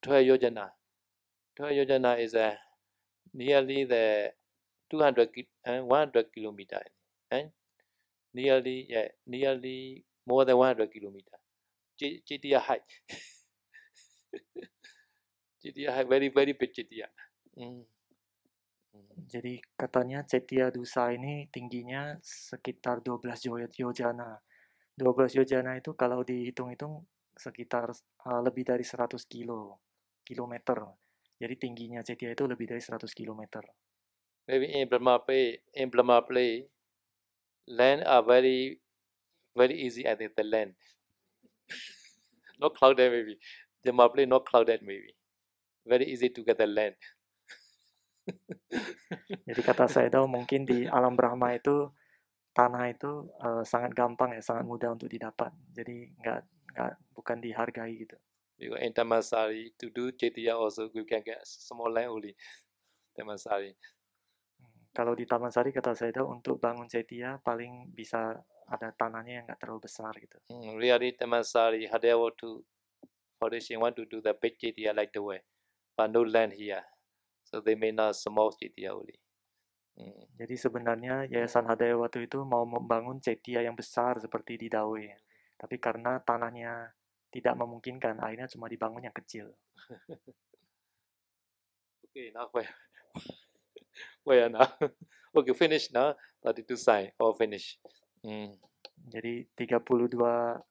Speaker 1: 12 yojana. 12 yojana is nearly the 100 kilometer. Nearly more than 100 kilometer. Jitiya height. Jitiya height, very, very big Jitiya.
Speaker 2: Jadi katanya Cetya Dusa ini tingginya sekitar 12 yojana. 12 yojana itu kalau dihitung-hitung sekitar lebih dari 100 kilometer. Jadi tingginya Cetya itu lebih dari 100 kilometer.
Speaker 1: Maybe in Brahma Play, land are very, very easy. I think the land, not clouded maybe. Brahma Play not clouded maybe. Very easy to get the land.
Speaker 2: Jadi kata Sayadaw mungkin di alam Brahma itu tanah itu sangat gampang ya, sangat mudah untuk didapat. Jadi bukan dihargai gitu.
Speaker 1: Because in Dhammasari to do Cetya also we can get small land only. Dhammasari.
Speaker 2: Kalau di Taman Sari kata Sayadaw untuk bangun Cetya paling bisa ada tanahnya yang nggak terlalu besar gitu.
Speaker 1: Really Dhammasari Hadaya Foundation want to do the big Cetya like the way, but no land here. So they made a small Cetya only.
Speaker 2: Jadi sebenarnya Yayasan Hadaya waktu itu mau membangun Cetya yang besar seperti di Dawe. Tapi karena tanahnya tidak memungkinkan, akhirnya cuma dibangun yang kecil.
Speaker 1: Okay, now where now? Okay, finish now. 32 sign, all finish.
Speaker 2: Jadi 32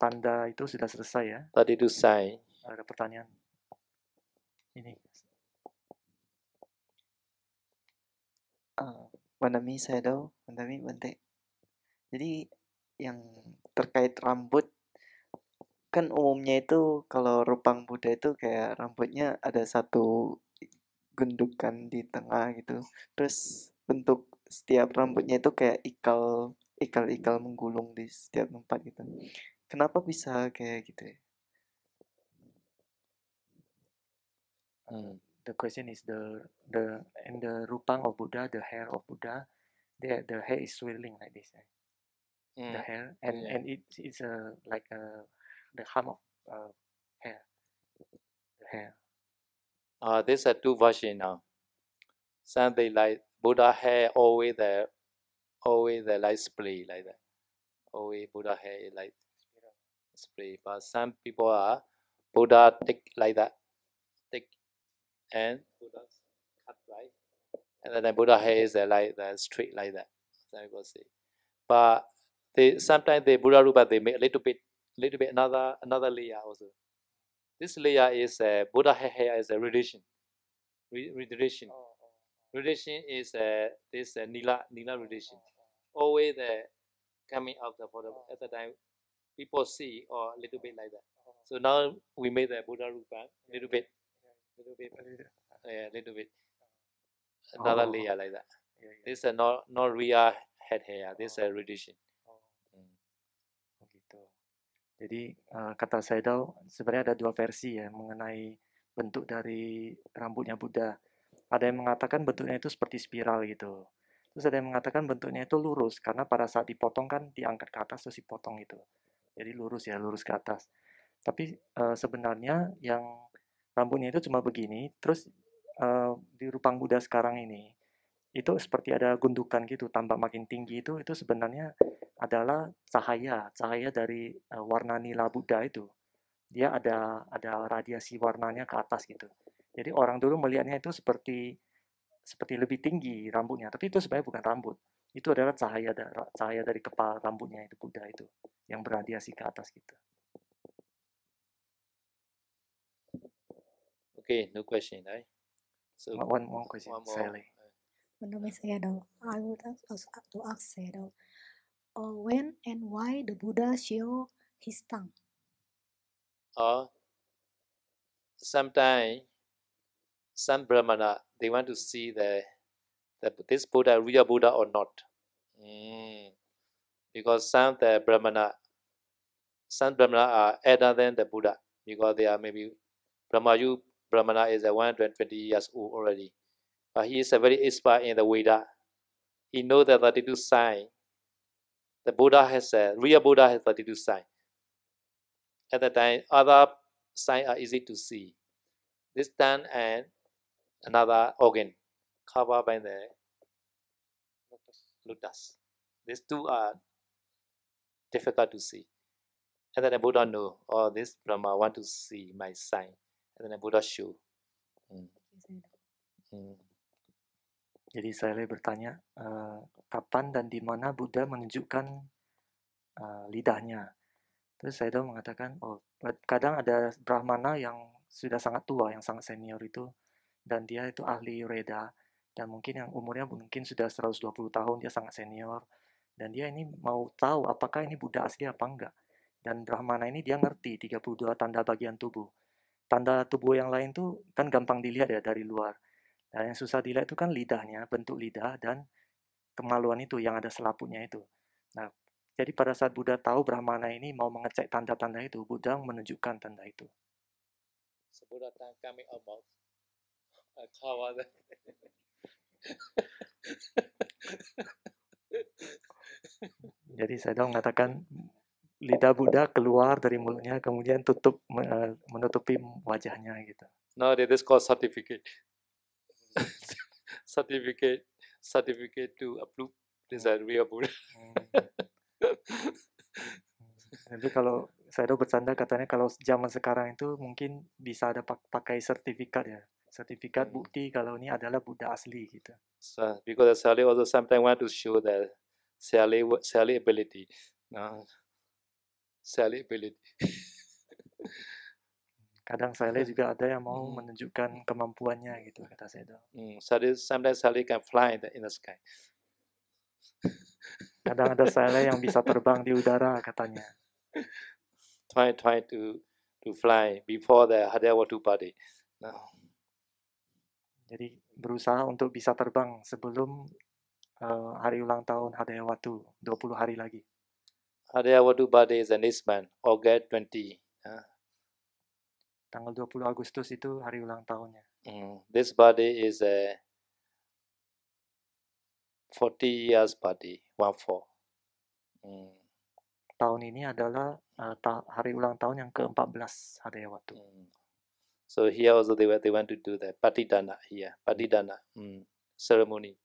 Speaker 2: tanda itu sudah selesai ya.
Speaker 1: 32 sign.
Speaker 2: Ada pertanyaan? Ini.
Speaker 4: Mandami Sayadaw, Mandami Bante. Jadi yang terkait rambut, kan umumnya itu kalau Rupang Buddha itu kayak rambutnya ada satu gundukan di tengah gitu. Terus bentuk setiap rambutnya itu kayak ikal menggulung di setiap tempat gitu. Kenapa bisa kayak gitu ya?
Speaker 2: The question is the rupang of Buddha, the hair of Buddha, the hair is swirling like this. The hair, and it's like the hum of hair. The hair.
Speaker 1: There's a two version now. Something like Buddha hair always the like spray like that. Always Buddha hair is like spray, but some people are Buddha thick like that, thick, and Buddha cut right, and then Buddha hair is like the straight like that. Some people say, but sometimes the Buddha Rupa they make a little bit another layer also. This layer is Buddha hair is a relation. Relation. Relation is this Nila relation. Always coming out the photo at the time people see or a little bit like that. So now we made the Buddha Rupa little bit, another layer like that. This is not real head hair. This is a relation.
Speaker 2: Gitu. Jadi kata Sayadaw sebenarnya ada dua versi ya mengenai bentuk dari rambutnya Buddha. Ada yang mengatakan bentuknya itu seperti spiral gitu. Terus ada yang mengatakan bentuknya itu lurus karena pada saat dipotong kan diangkat ke atas terus dipotong gitu. Jadi lurus ke atas. Tapi sebenarnya yang rambutnya itu cuma begini, terus di rupang Buddha sekarang ini itu seperti ada gundukan gitu, tambah makin tinggi itu sebenarnya adalah cahaya dari warna nila Buddha itu. Dia ada radiasi warnanya ke atas gitu. Jadi orang dulu melihatnya itu seperti lebih tinggi rambutnya, tapi itu sebenarnya bukan rambut. Itu adalah cahaya dari kepala rambutnya itu Buddha itu yang berradiasi ke atas gitu.
Speaker 1: Okay, no question, right?
Speaker 2: So one question, Sally.
Speaker 5: I would also to ask Sayadaw, when and why the Buddha show his tongue?
Speaker 1: Sometimes some Brahmana they want to see this Buddha real Buddha or not, because some Brahmana are elder than the Buddha because they are maybe Brahmana is 120 years old already, but he is a very expert in the Veda. He knows the 32 signs. The real Buddha has 32 signs. At the time, other signs are easy to see. This tongue and another organ covered by the lotus. These two are difficult to see. And then the Buddha knows, this Brahma want to see my sign. And then the Buddha show.
Speaker 2: Jadi saya bertanya, kapan dan di mana Buddha menunjukkan lidahnya? Terus Sayadaw mengatakan, kadang ada Brahmana yang sudah sangat tua, yang sangat senior itu, dan dia itu ahli Reda, dan mungkin yang umurnya mungkin sudah 120 tahun, dia sangat senior, dan dia ini mau tahu apakah ini Buddha asli apa enggak. Dan Brahmana ini dia ngerti 32 tanda bagian tubuh. Tanda tubuh yang lain tuh kan gampang dilihat ya dari luar. Dan yang susah dilihat itu kan lidahnya, bentuk lidah, dan kemaluan itu yang ada selaputnya itu. Nah, jadi pada saat Buddha tahu Brahmana ini mau mengecek tanda-tanda itu, Buddha menunjukkan tanda itu.
Speaker 1: So Buddha coming about cover that.
Speaker 2: Jadi saya mengatakan lidah Buddha keluar dari mulutnya, kemudian menutupi wajahnya gitu.
Speaker 1: No, this is called certificate. certificate to approve this real Buddha.
Speaker 2: Jadi kalau saya bercanda katanya kalau zaman sekarang itu mungkin bisa ada pakai sertifikat ya, sertifikat bukti kalau ini adalah Buddha asli gitu.
Speaker 1: So, because Sally also sometimes want to show the Sally ability. Sally ability.
Speaker 2: Kadang Sally juga ada yang mau menunjukkan kemampuannya gitu kata saya.
Speaker 1: Sometimes Sally can fly in the sky.
Speaker 2: Kadang ada Sally yang bisa terbang di udara katanya.
Speaker 1: Try to fly before the Hadayawatu party. No.
Speaker 2: Jadi berusaha untuk bisa terbang sebelum hari ulang tahun Hadayawatu 20 hari lagi.
Speaker 1: Hadayawatu party is the next month, August 20.
Speaker 2: Tanggal 20 Agustus itu hari ulang tahunnya.
Speaker 1: This body is a 40 years body, 14.
Speaker 2: Tahun ini adalah hari ulang tahun yang ke-14 Hadaya Watu.
Speaker 1: So here also they want to do the Patidana here, Patidana ceremony.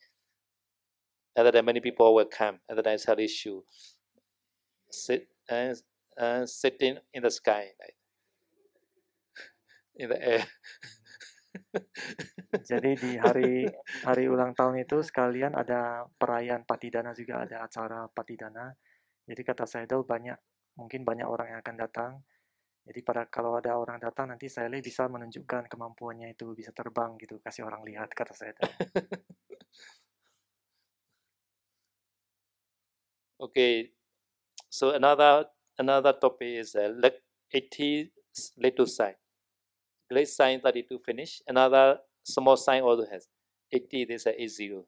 Speaker 1: At that time many people will come. At that time Sarishu sitting in the sky, like, in the air.
Speaker 2: Jadi di hari ulang tahun itu sekalian ada perayaan Patidana juga, ada acara Patidana. Jadi kata Sayadaw mungkin banyak orang yang akan datang. Jadi kalau ada orang datang nanti Sayadaw bisa menunjukkan kemampuannya itu bisa terbang gitu, kasih orang lihat kata Sayadaw.
Speaker 1: Okay, so another topic is 80 little sign. Great sign 32 finish. Another small sign also has 80. This is 80.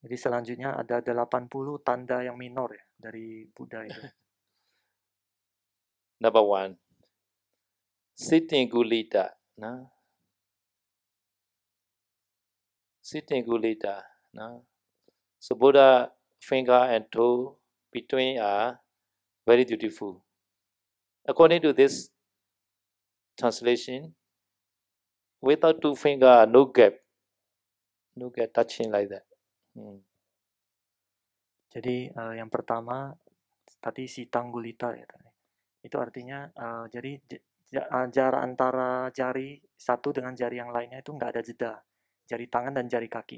Speaker 2: Jadi selanjutnya ada 80 tanda yang minor ya dari Buddha itu.
Speaker 1: Number 1, sitting gulita. No? Sitting gulita. No? So Buddha finger and toe between are very beautiful. According to this translation, without two finger, no gap touching like that.
Speaker 2: Jadi yang pertama tadi si tanggulita ya tadi. Itu artinya jadi jarak antara jari satu dengan jari yang lainnya itu nggak ada jeda. Jari tangan dan jari kaki.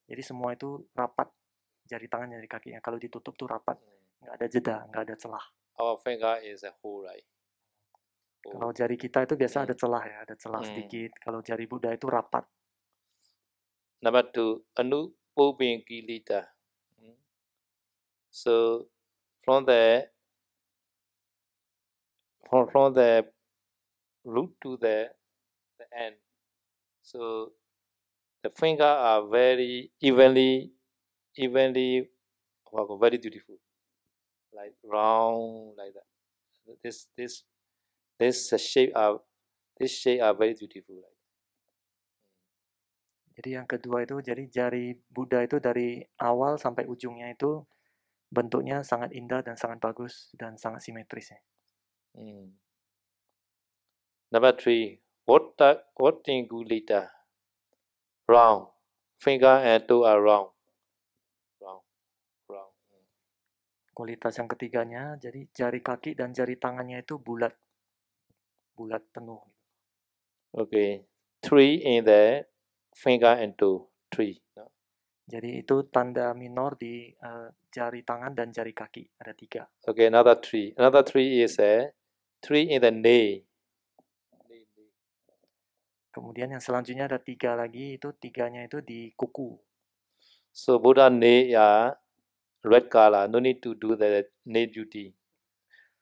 Speaker 2: Jadi semua itu rapat. Jari tangan, jari kakinya. Kalau ditutup tuh rapat. Nggak ada jeda, nggak ada celah.
Speaker 1: Our finger is a whole, right?
Speaker 2: Kalau jari kita itu biasa ada celah ya, ada celah sedikit. Kalau jari Buddha itu rapat.
Speaker 1: Number 2, Anupobin Gilita. So from the root to the end, so the finger are very evenly, very beautiful, like round, like that. This shape are very beautiful.
Speaker 2: Jadi yang kedua itu, jadi jari Buddha itu dari awal sampai ujungnya itu bentuknya sangat indah dan sangat bagus dan sangat simetris ya.
Speaker 1: Number 3, Gulita. Round. Finger and toe are round.
Speaker 2: Kualitas yang ketiganya, jadi jari kaki dan jari tangannya itu bulat penuh.
Speaker 1: Okay, 3 in the finger and toe. 3. No?
Speaker 2: Jadi itu tanda minor di jari tangan dan jari kaki, ada 3.
Speaker 1: Okay, another 3. Another 3 is 3 in the knee.
Speaker 2: Kemudian yang selanjutnya ada 3 lagi, itu 3-nya itu di kuku.
Speaker 1: So Buddha knee red color. No need to do the knee duty.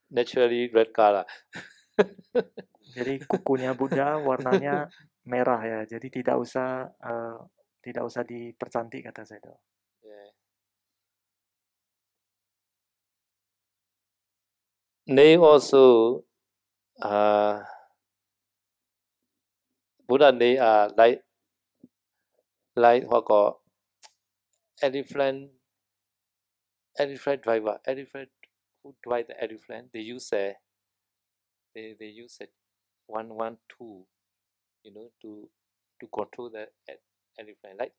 Speaker 1: Naturally red color.
Speaker 2: Jadi kukunya Buddha warnanya merah ya. Jadi tidak usah dipercantik kata saya.
Speaker 1: Yeah. Knee also Buddha knee are like what called elephant driver. Elephant who drive the elephant, they use a one tool, to control the elephant. Like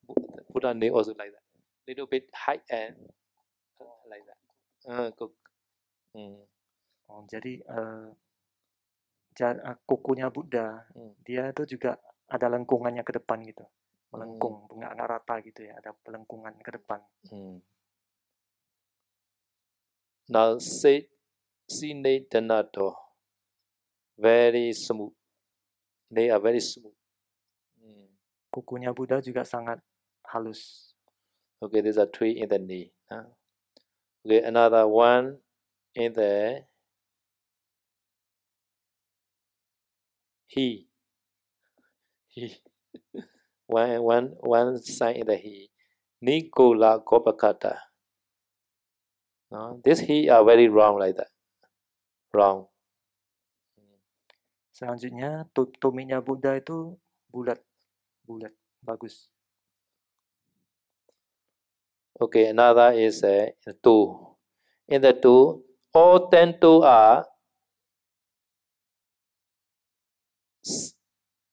Speaker 1: Buddha knee also like that. Little bit height and like that.
Speaker 2: Jadi kukunya Buddha, dia itu juga ada lengkungannya ke depan gitu, melengkung, nggak rata gitu ya, ada pelengkungan ke depan.
Speaker 1: Now Sine Danato, very smooth. They are very smooth.
Speaker 2: Kukunya Buddha juga sangat halus.
Speaker 1: Okay, these are 3 in the knee. Okay, another 1 in the he. One sign in the he. Nikola Gopakata. This he are very wrong like that. Wrong.
Speaker 2: Selanjutnya tuminya Buddha itu bulat, bagus.
Speaker 1: Okay, another is two. In the two, all 10 two are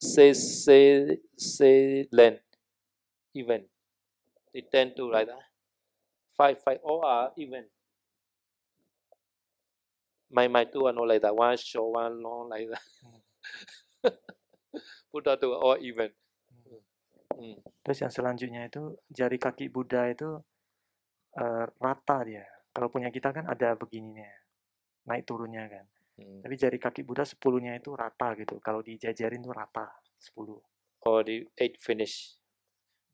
Speaker 1: say length even. They tend to like that. Five all are even. My two are not like that. One short, one long like that. Buddha two all even.
Speaker 2: Terus yang selanjutnya itu jari kaki Buddha itu rata dia. Kalau punya kita kan ada begininya, naik turunnya kan. Tapi jari kaki Buddha 10-nya itu rata gitu. Kalau dijajarin itu rata 10.
Speaker 1: Oh, the 8 finish.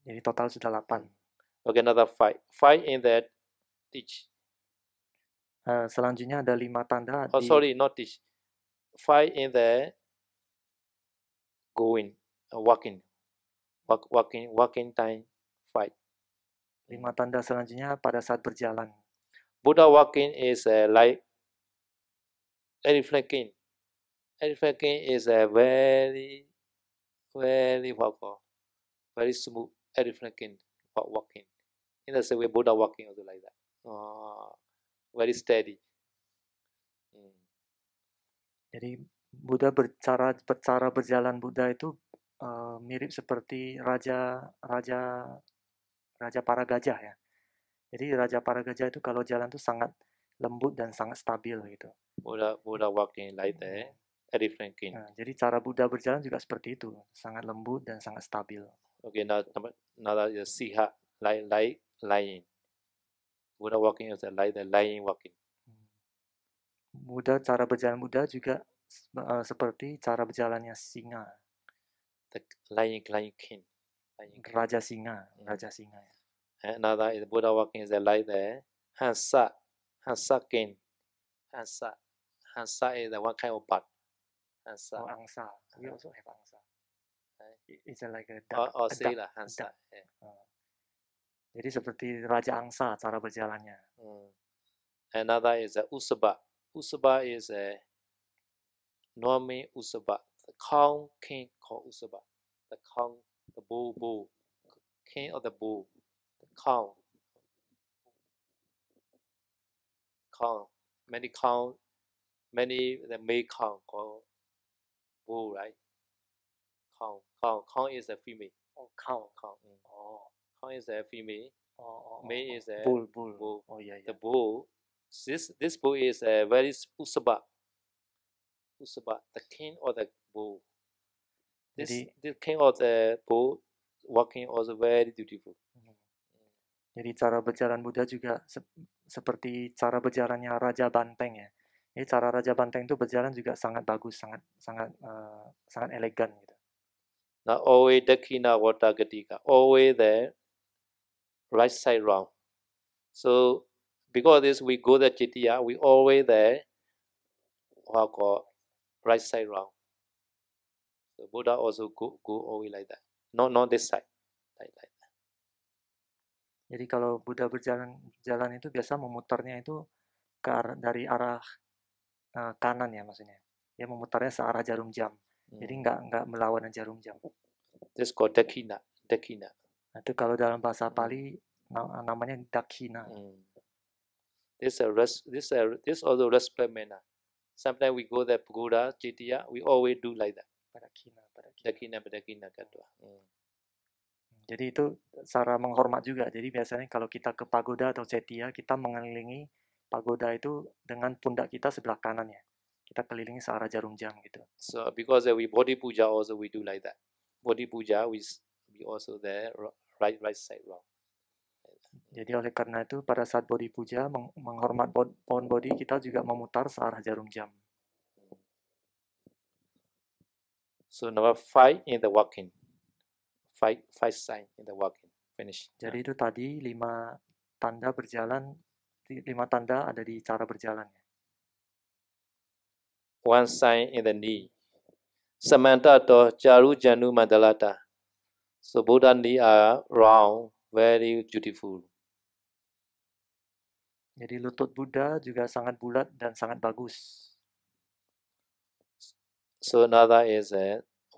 Speaker 2: Jadi total sudah 8.
Speaker 1: Okay, another 5. 5 in that teach.
Speaker 2: Selanjutnya ada 5 tanda.
Speaker 1: Oh, sorry, not teach. 5 in the going, walking. Walking time 5.
Speaker 2: 5 tanda selanjutnya pada saat berjalan.
Speaker 1: Buddha walking is like reflecting. Reflecting is a very very smooth reflecting walking. In the same way, Buddha walking also like that. Very steady.
Speaker 2: Jadi Buddha cara berjalan Buddha itu mirip seperti raja para gajah ya. Jadi raja para gajah itu kalau jalan tuh sangat lembut dan sangat stabil gitu.
Speaker 1: Buddha walking like that, reflecting.
Speaker 2: Nah, jadi cara Buddha berjalan juga seperti itu, sangat lembut dan sangat stabil.
Speaker 1: Okay, now is siha, like lying. Buddha walking is like the lying walking.
Speaker 2: Buddha, cara berjalan Buddha juga seperti cara berjalannya singa.
Speaker 1: The lying king.
Speaker 2: Raja singa. Ya.
Speaker 1: Another is Buddha walking is like the Hansa king. Hansa is the one kind of bird. Hansa.
Speaker 2: Oh, angsa. We also have angsa. It's like a duck.
Speaker 1: Or say lah, Hansa. Yeah.
Speaker 2: Jadi seperti raja angsa cara berjalannya.
Speaker 1: Another is Usaba. Usaba is Normi Usaba. The crown king called Usaba. The crown, the bull. King of the bull. The crown. Many the male crown called bull, right? Crown is a female.
Speaker 2: Oh, crown.
Speaker 1: Oh, crown is a female. Male is a
Speaker 2: bull.
Speaker 1: bull.
Speaker 2: Oh yeah.
Speaker 1: The bull. This bull is a very Usaba. The king of the bull. The king of the bull walking also very beautiful.
Speaker 2: Jadi cara berjalan Buddha juga seperti cara berjalannya Raja Banteng ya. Jadi cara Raja Banteng itu berjalan juga sangat bagus, sangat elegan gitu.
Speaker 1: Now always Dakina Vata Gatika, always the right side round. So because this we go the Jitiya, we always the right side round. So Buddha also go always like that. Not this side. Like that.
Speaker 2: Jadi kalau Buddha berjalan itu biasa memutarnya itu dari arah kanan ya maksudnya. Dia memutarnya searah jarum jam. Jadi nggak melawan jarum jam.
Speaker 1: This called Dakina.
Speaker 2: Nah, itu kalau dalam bahasa Pali namanya Dakina.
Speaker 1: This also respect manner. Sometimes we go the pagoda, Jitiya, we always do like that. Dakina kadua.
Speaker 2: Jadi itu cara menghormat juga. Jadi biasanya kalau kita ke pagoda atau Cetya, kita mengelilingi pagoda itu dengan pundak kita sebelah kanan ya. Kita kelilingi searah jarum jam gitu.
Speaker 1: So because we body puja also we do like that. Body puja we also there right side round.
Speaker 2: Jadi oleh karena itu pada saat body puja menghormat pohon body kita juga memutar searah jarum jam.
Speaker 1: So number 5 in the walking. 5 sign in the walking. Finish.
Speaker 2: Jadi itu tadi 5 tanda berjalan, 5 tanda ada di cara berjalannya.
Speaker 1: 1 sign in the knee. Samanta to Charu Janu Mandalata. So Buddha knee are round, very beautiful.
Speaker 2: Jadi lutut Buddha juga sangat bulat dan sangat bagus.
Speaker 1: So another is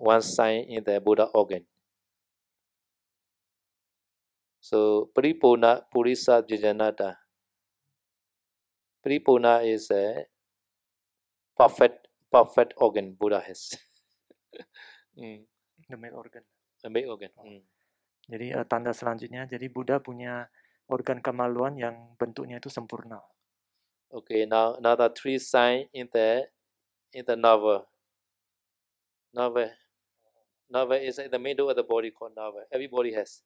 Speaker 1: one sign in the Buddha organ. So Paripurna Purisa Jajanata. Paripurna is a perfect organ Buddha has.
Speaker 2: The male organ.
Speaker 1: The male organ.
Speaker 2: Jadi tanda selanjutnya, jadi Buddha punya organ kemaluan yang bentuknya itu sempurna.
Speaker 1: Okay, now another three sign in the navel. Navel is in the middle of the body called navel. Everybody has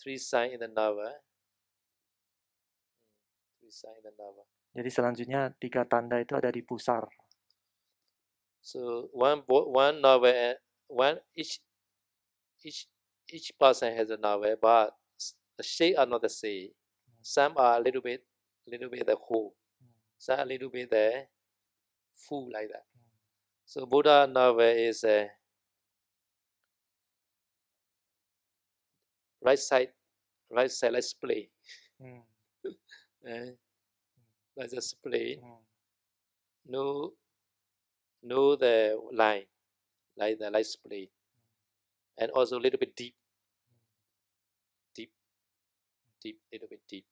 Speaker 1: three sign in the navel. Three sign in the navel.
Speaker 2: Jadi selanjutnya 3 tanda itu ada di pusar.
Speaker 1: So one navel and one each person has a navel, but the shape are not the same. Some are a little bit the whole. Some a little bit the full like that. So Buddha navel is a right side like split. Like a split. No the line like the light split. And also a little bit deep, little bit deep.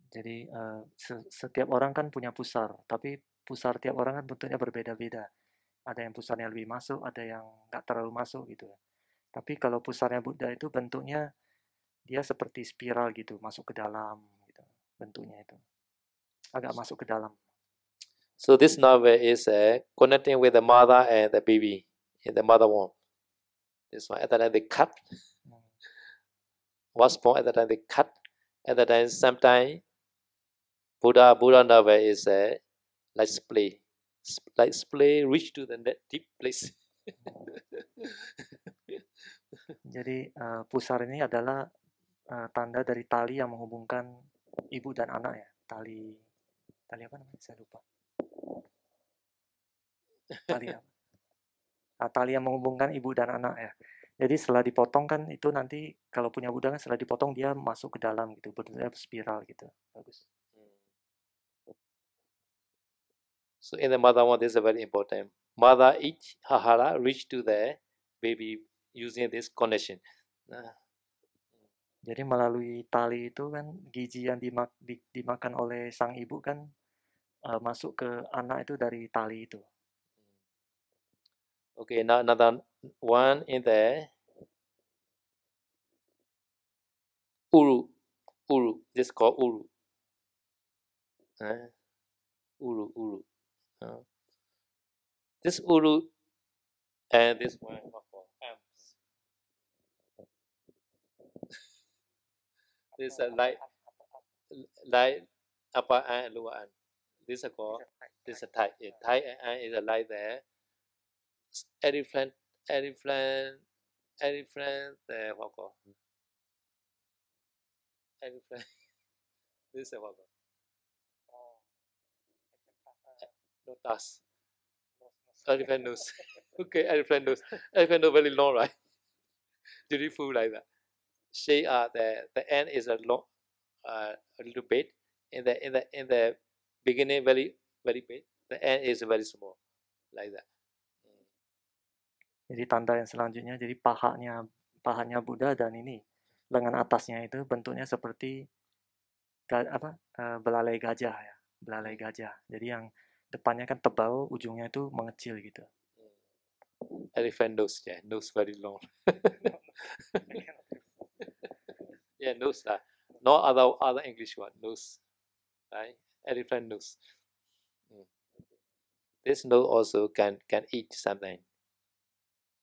Speaker 2: Jadi setiap orang kan punya pusar, tapi pusar tiap orang kan bentuknya berbeda-beda. Ada yang pusarnya lebih masuk, ada yang nggak terlalu masuk gitu. Tapi kalau pusarnya Buddha itu bentuknya dia seperti spiral gitu, masuk ke dalam gitu. Bentuknya itu agak masuk ke dalam.
Speaker 1: So this navel is connecting with the mother and the baby in the mother womb. This one at the time they cut. Was born at the time they cut. At the time sometimes Buddha navel is like splay reach to the deep place.
Speaker 2: Jadi pusar ini adalah tanda dari tali yang menghubungkan ibu dan anak ya. Tali apa namanya? Saya lupa. Tali apa? Tali yang menghubungkan ibu dan anak ya. Jadi setelah dipotong kan itu nanti kalau punya Buddha kan setelah dipotong dia masuk ke dalam gitu, bentuknya spiral gitu. Bagus.
Speaker 1: So in the mother one, this is very important. Mother each hahara reach to the baby using this connection.
Speaker 2: Jadi melalui tali itu kan gizi yang dimakan oleh sang ibu kan masuk ke anak itu dari tali itu.
Speaker 1: Okay, now another one in the uru. This is called uru. Uru. This uru and this one are called arms. This is like upper and lower arm. This is called thigh. Thigh and is like the elephant. The what called? Elephant. This is what called? Nose. Elephant nose. Okay, elephant nose. Elephant nose very long, right? Beautiful like that. Shape the end is a long, a little bit. In the beginning very big. The end is very small, like that.
Speaker 2: Jadi tanda yang selanjutnya jadi pahanya Buddha dan ini lengan atasnya itu bentuknya seperti belalai gajah ya, belalai gajah. Jadi yang depannya kan tebal, ujungnya itu mengecil gitu.
Speaker 1: Elephant nose, yeah, nose very long. Yeah, nose lah. No other English word, nose, right? Elephant nose. This nose also can eat something.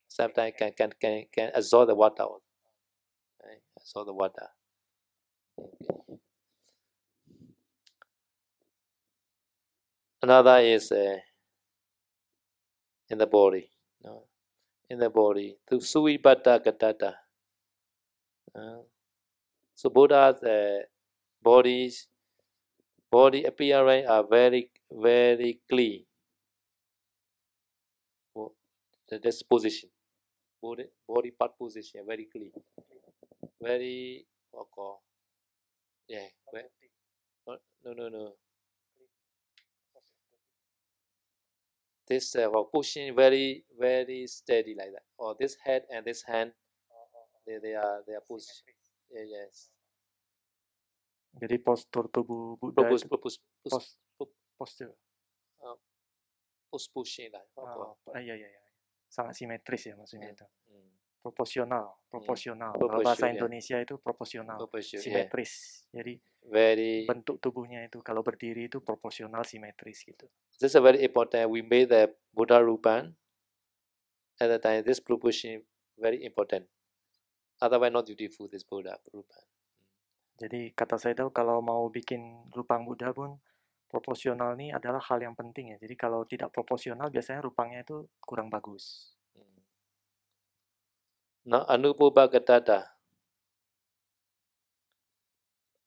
Speaker 1: Sometimes can absorb the water, right? Absorb the water. Okay. Another is in the body. No? In the body, to Suvipatta Gatata. So Buddha's body appearance are very, very clean. The disposition, body part position, very clean. Very, yeah. No. this pushing very steady like that, or this head and this hand, they are push. Yes.
Speaker 2: Jadi postur tubuh Buddha itu postur
Speaker 1: pushing lah.
Speaker 2: Iya. Sangat simetris ya maksudnya itu. Proporsional. Kalau bahasa Indonesia itu proporsional, simetris. Jadi bentuk tubuhnya itu kalau berdiri itu proporsional, simetris gitu.
Speaker 1: This is very important. We made the Buddha Rupa at the time. This proportion very important. Otherwise not beautiful this Buddha Rupa.
Speaker 2: Jadi kata saya tahu kalau mau bikin rupang Buddha pun proporsional ini adalah hal yang penting ya. Jadi kalau tidak proporsional biasanya rupangnya itu kurang bagus.
Speaker 1: Now Anupubagatata.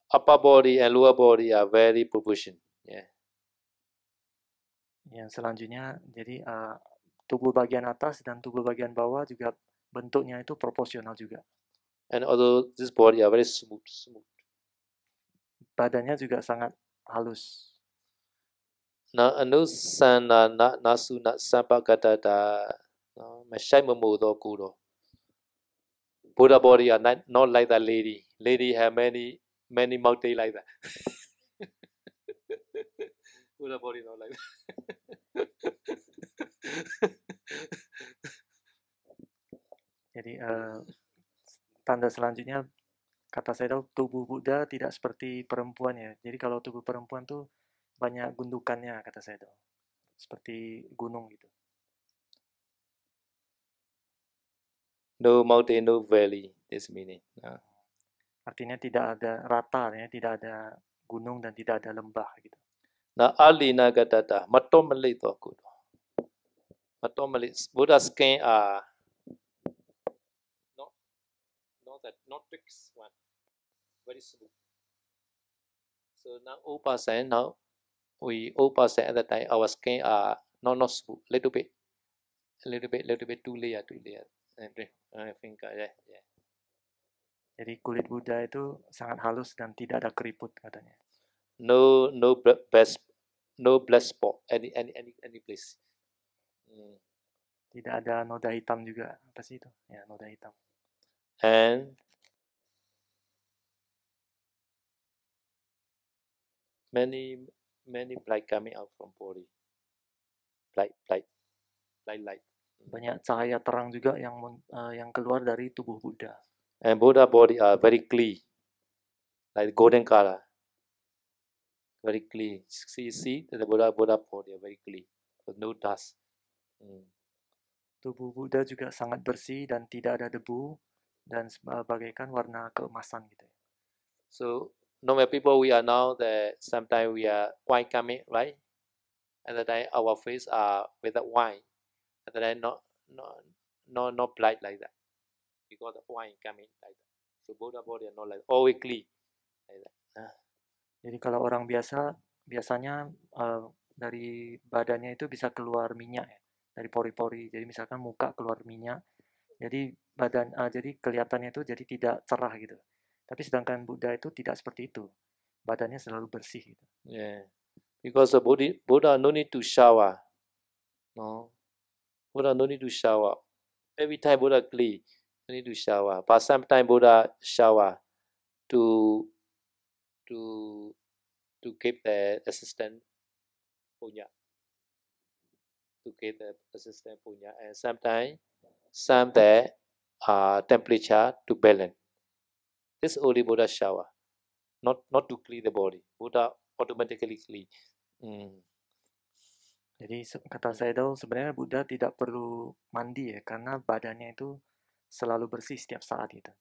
Speaker 1: Upper body and lower body are very proportion. Yeah.
Speaker 2: Yang selanjutnya jadi tubuh bagian atas dan tubuh bagian bawah juga bentuknya itu proporsional juga.
Speaker 1: And although this body are very smooth.
Speaker 2: Badannya juga sangat halus.
Speaker 1: Now anusana nasuna sampagatata. Mashai mamodo kudo. Buddha body are not like that lady. Lady have many mountains like that. Buddha body not like that.
Speaker 2: Jadi tanda selanjutnya kata saya tahu tubuh Buddha tidak seperti perempuan ya. Jadi kalau tubuh perempuan tuh banyak gundukannya kata saya tahu. Seperti gunung gitu.
Speaker 1: No mountain, no valley. This meaning.
Speaker 2: Artinya tidak ada rata, ya, tidak ada gunung dan tidak ada lembah gitu.
Speaker 1: Nah, alina gatata, matomali to kudo. Matomali. Buddha's skin are not thick one, very smooth. So now 0%. Now we 0% at the time. Our skin are not smooth. Little bit two layer. I think yeah.
Speaker 2: Jadi kulit Buddha itu sangat halus dan tidak ada keriput katanya.
Speaker 1: No blood spot any place.
Speaker 2: Tidak ada noda hitam juga. Apa sih itu? Ya, noda hitam.
Speaker 1: And many light coming out from body. Light.
Speaker 2: Banyak cahaya terang juga yang keluar dari tubuh Buddha.
Speaker 1: And Buddha body are very clean, like golden color, very clean. See the Buddha body are very clean, with no dust.
Speaker 2: Tubuh Buddha juga sangat bersih dan tidak ada debu dan bagaikan warna keemasan gitu.
Speaker 1: So normal people we are now that sometimes we are white coming, right? And the time our face are with the white, and then not bright like that. Because the wine coming like that. So Buddha body are not like always clean like that.
Speaker 2: Jadi kalau orang biasanya dari badannya itu bisa keluar minyak ya, dari pori-pori. Jadi misalkan muka keluar minyak, jadi jadi kelihatannya itu jadi tidak cerah gitu. Tapi sedangkan Buddha itu tidak seperti itu, badannya selalu bersih gitu.
Speaker 1: Yeah, because the Buddha no need to shower. No, Buddha no need to shower. Every time Buddha clean. Need to shower, but sometimes Buddha shower to keep the assistant punya, and sometimes some the temperature to balance. This only Buddha shower, not to clean the body. Buddha automatically clean.
Speaker 2: Jadi kata saya tahu sebenarnya Buddha tidak perlu mandi ya, karena badannya itu selalu bersih setiap saat gitu.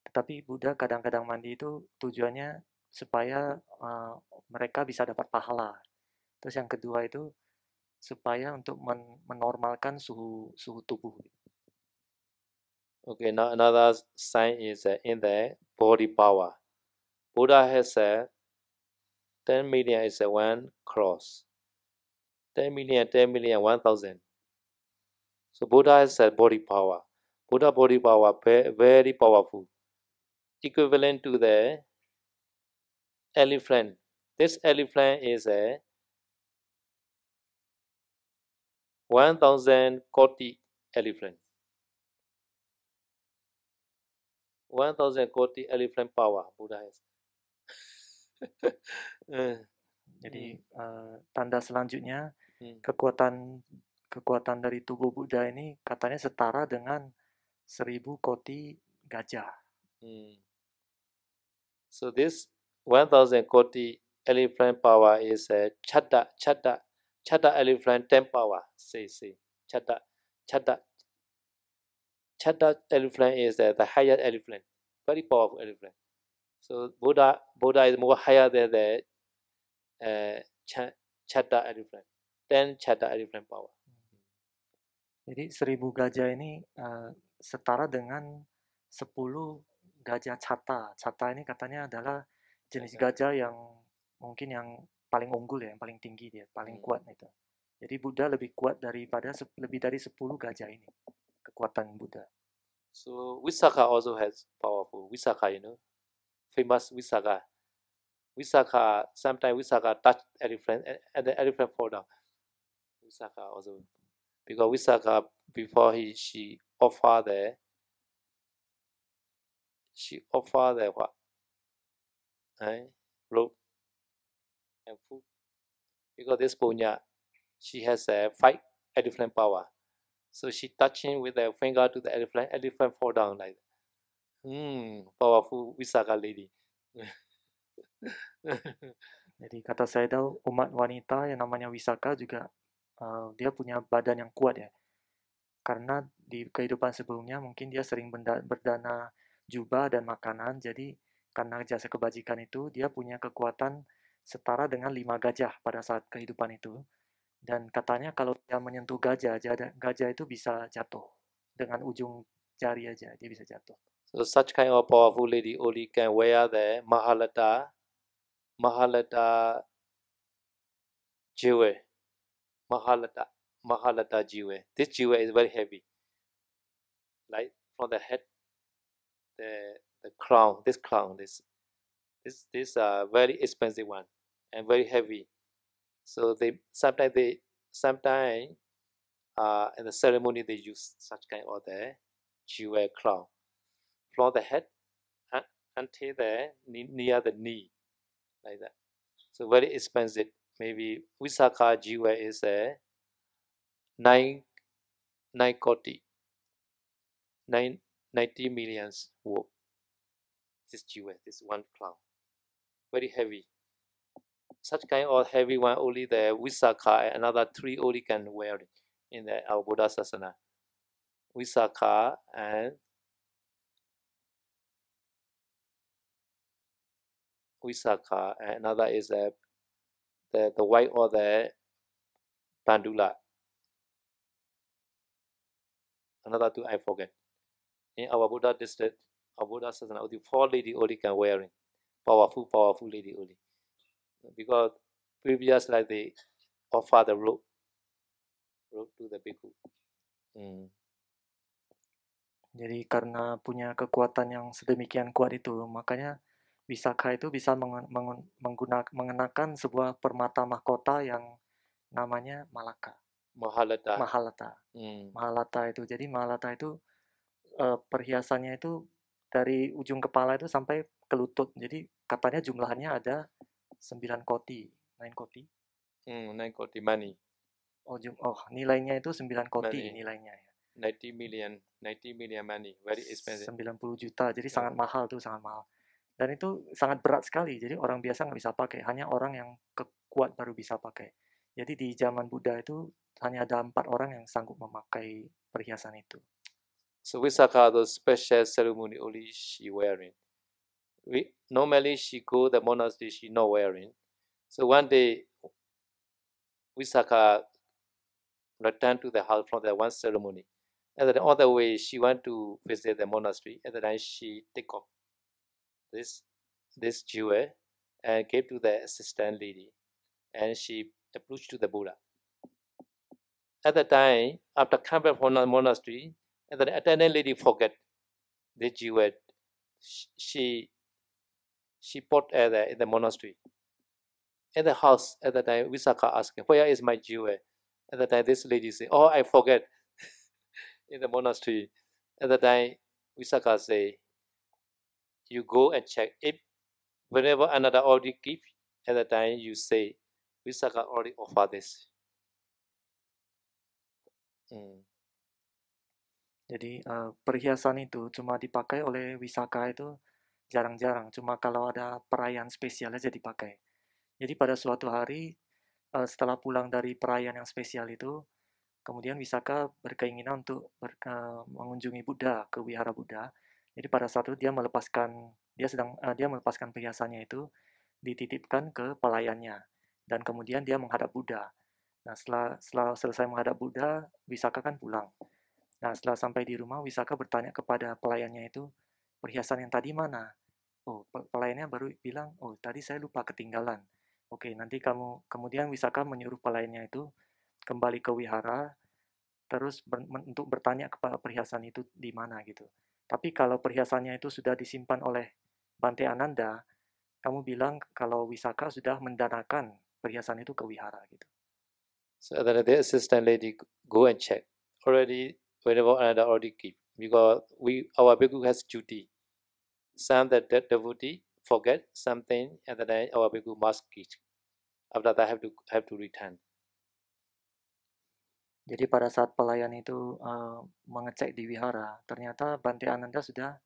Speaker 2: Tetapi Buddha kadang-kadang mandi itu tujuannya supaya mereka bisa dapat pahala. Terus yang kedua itu supaya untuk menormalkan suhu tubuh.
Speaker 1: Okay, now another sign is in the body power. Buddha has 10 million is one cross. 10 million, 1,000. So Buddha has body power. Buddha body power very powerful, equivalent to the elephant. This elephant is 1,000 koti elephant. 1,000 koti elephant power Buddha has.
Speaker 2: Jadi tanda selanjutnya kekuatan dari tubuh Buddha ini katanya setara dengan 1000 koti gajah.
Speaker 1: So this 1,000 koti elephant power is a chatta elephant 10 power. Say chatta elephant is the higher elephant, very powerful elephant. So Buddha is more higher than the chatta elephant, 10 chatta elephant power.
Speaker 2: Jadi 1000 gajah ini setara dengan 10 gajah chatta. Chatta ini katanya adalah jenis gajah yang mungkin yang paling unggul ya, yang paling tinggi dia, paling kuat itu. Jadi Buddha lebih kuat daripada lebih dari 10 gajah ini, kekuatan Buddha.
Speaker 1: So Visakha also has powerful. Visakha, famous Visakha. Visakha, sometimes Visakha touch elephant and the elephant fall down. Visakha also, because Visakha before she offer the what? Rope and food. Because this punya, she has a 5 elephant power. So she touching with her finger to the elephant fall down like that. Powerful Visakha lady.
Speaker 2: Jadi kata saya tahu umat wanita yang namanya Visakha juga dia punya badan yang kuat ya. Karena di kehidupan sebelumnya mungkin dia sering berdana jubah dan makanan. Jadi karena jasa kebajikan itu dia punya kekuatan setara dengan 5 gajah pada saat kehidupan itu. Dan katanya kalau dia menyentuh gajah itu bisa jatuh. Dengan ujung jari aja dia bisa jatuh.
Speaker 1: So such kind of powerful lady only can wear the Mahalata jewel. Mahalata jewel. This jewel is very heavy. Like from the head, the crown. This very expensive one and very heavy. So sometimes in the ceremony they use such kind of the jewel crown from the head until near the knee, like that. So very expensive. Maybe Visakha jewel is a 9 koti, 90 millions worth. This jewel, this one crown, very heavy. Such kind of heavy one only the Visakha and another 3 only can wear it in our Buddha Sasana. Visakha and another is the white or the Pandula. Another 2 I forget. In our Buddha district, our Buddha Sasana, only 4 lady only can wear it. Powerful lady only. Because previous like they offer the rope to the bhikkhu.
Speaker 2: Jadi karena punya kekuatan yang sedemikian kuat itu, makanya Visakha itu bisa mengenakan sebuah permata mahkota yang namanya Malaka.
Speaker 1: Mahalata.
Speaker 2: Mahalata itu. Jadi Mahalata itu perhiasannya itu dari ujung kepala itu sampai ke lutut. Jadi katanya jumlahnya ada 9 koti. 9 koti?
Speaker 1: 9 koti money.
Speaker 2: Nilainya itu 9 koti money. Nilainya ya.
Speaker 1: 90 million money. Very expensive.
Speaker 2: 90 juta. Jadi sangat mahal tuh, sangat mahal. Dan itu sangat berat sekali. Jadi orang biasa nggak bisa pakai. Hanya orang yang kuat baru bisa pakai. Jadi di zaman Buddha itu hanya ada 4 orang yang sanggup memakai perhiasan itu.
Speaker 1: So Visakha, the special ceremony only she wearing. Normally she go the monastery, she not wearing. So one day Visakha returned to the house from the one ceremony. And then on the way she went to visit the monastery. And then she take off this jewel and gave to the assistant lady. And she approached to the Buddha. At the time, after coming back from the monastery, and the attendant lady forget the jewel. She put in the monastery. In the house at the time, Visakha asked, "Where is my jewel?" At the time, this lady say, "Oh, I forget." In the monastery, at the time, Visakha say, "You go and check. If whenever another already give, at the time you say, Visakha already offer this."
Speaker 2: Jadi perhiasan itu cuma dipakai oleh Wisaka itu jarang-jarang, cuma kalau ada perayaan spesial aja dipakai. Jadi pada suatu hari setelah pulang dari perayaan yang spesial itu, kemudian Wisaka berkeinginan untuk mengunjungi Buddha ke wihara Buddha. Jadi pada saat itu dia melepaskan perhiasannya itu, dititipkan ke pelayannya, dan kemudian dia menghadap Buddha. Nah setelah selesai menghadap Buddha, Wisaka kan pulang. Nah, setelah sampai di rumah, Wisaka bertanya kepada pelayannya itu, perhiasan yang tadi mana? Oh, pelayannya baru bilang, oh tadi saya lupa ketinggalan. Oke, nanti kemudian Wisaka menyuruh pelayannya itu kembali ke wihara, terus untuk bertanya kepada perhiasan itu di mana gitu. Tapi kalau perhiasannya itu sudah disimpan oleh Bante Ananda, kamu bilang kalau Wisaka sudah mendanakan perhiasan itu ke wihara gitu.
Speaker 1: So then the assistant lady go and check. Already, whenever another already give, because our bhikkhu has duty. Some that devotee forget something, and then our bhikkhu must give. After that, have to return.
Speaker 2: Jadi pada saat pelayan itu mengecek di wihara, ternyata Bante Ananda sudah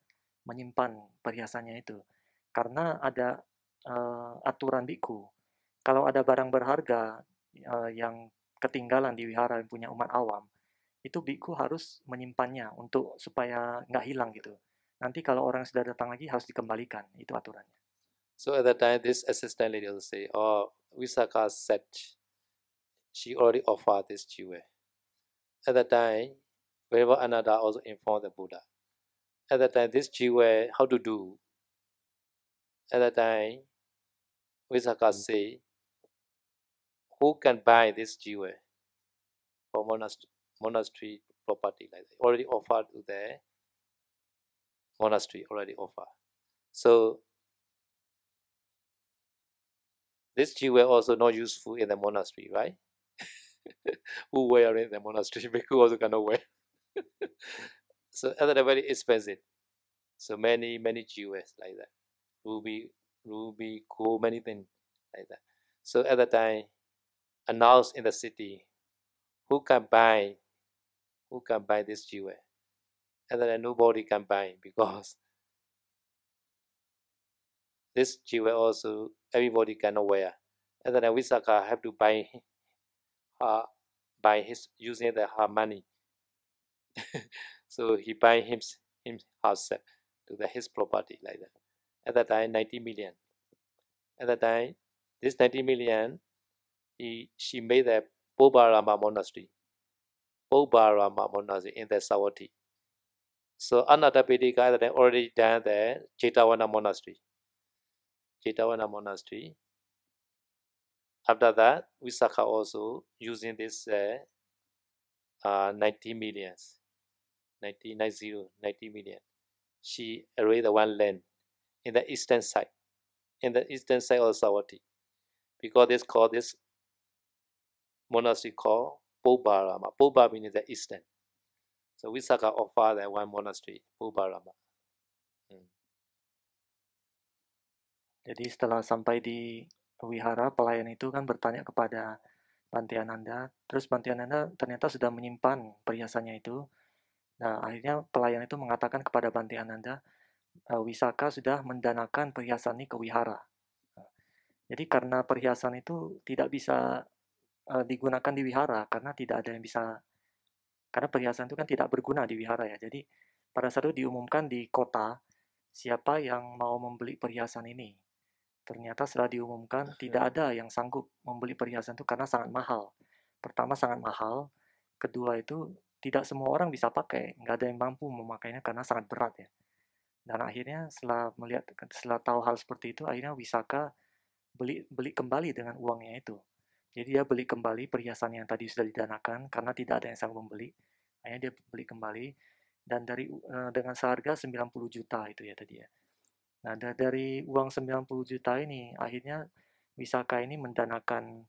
Speaker 2: menyimpan perhiasannya itu. Karena ada aturan biku, kalau ada barang berharga yang ketinggalan di wihara yang punya umat awam, itu biku harus menyimpannya supaya nggak hilang gitu. Nanti kalau orang sudah datang lagi harus dikembalikan, itu aturannya.
Speaker 1: So at that time, this assistant lady will say, "Oh, Visakha said she already offered this jewel." At that time, whenever Ananda also informed the Buddha. At that time, this jewel, how to do? At that time, Visakha say, "Who can buy this jewel for monastery property?" Like that. Already offered to the monastery, already offered. So this jewel also not useful in the monastery, right? Who wear it in the monastery? Bhikkhu also cannot wear. So at that very expensive. So many jewels like that. Ruby, gold, many things like that. So at that time, announced in the city, who can buy this jewel? And then nobody can buy because this jewel also everybody cannot wear. And then Visakha have to buy his using her money. So he buy him herself to his property like that. At that time, 90 million. At that time, this 90 million, she made the Pobarama monastery. Pobarama monastery in the Savatthi. So Anathapindika at that time already done the Jetavana monastery. Jetavana monastery. After that, Visakha also using this 90 million. She arrayed the one land in the eastern side. In the eastern side of Savatthi. Because this called this monastery called Pobarama. Poba means the eastern. So Visakha offered that one monastery, Pobarama.
Speaker 2: Jadi setelah sampai di wihara, pelayan itu kan bertanya kepada Bante Ananda, terus Bante Ananda ternyata sudah menyimpan perhiasannya itu. Nah, akhirnya pelayan itu mengatakan kepada Bante Ananda, Wisaka sudah mendanakan perhiasan ini ke wihara. Jadi karena perhiasan itu tidak bisa digunakan di wihara, karena tidak ada yang bisa, karena perhiasan itu kan tidak berguna di wihara ya. Jadi pada saat itu diumumkan di kota, siapa yang mau membeli perhiasan ini. Ternyata setelah diumumkan, tidak ada yang sanggup membeli perhiasan itu karena sangat mahal. Pertama sangat mahal, kedua itu tidak semua orang bisa pakai, nggak ada yang mampu memakainya karena sangat berat ya. Dan akhirnya setelah tahu hal seperti itu, akhirnya Wisaka beli kembali dengan uangnya itu. Jadi dia beli kembali perhiasan yang tadi sudah didanakan karena tidak ada yang sanggup membeli. Akhirnya dia beli kembali dan dengan seharga 90 juta itu ya tadi ya. Nah, dari uang 90 juta ini, akhirnya Wisaka ini mendanakan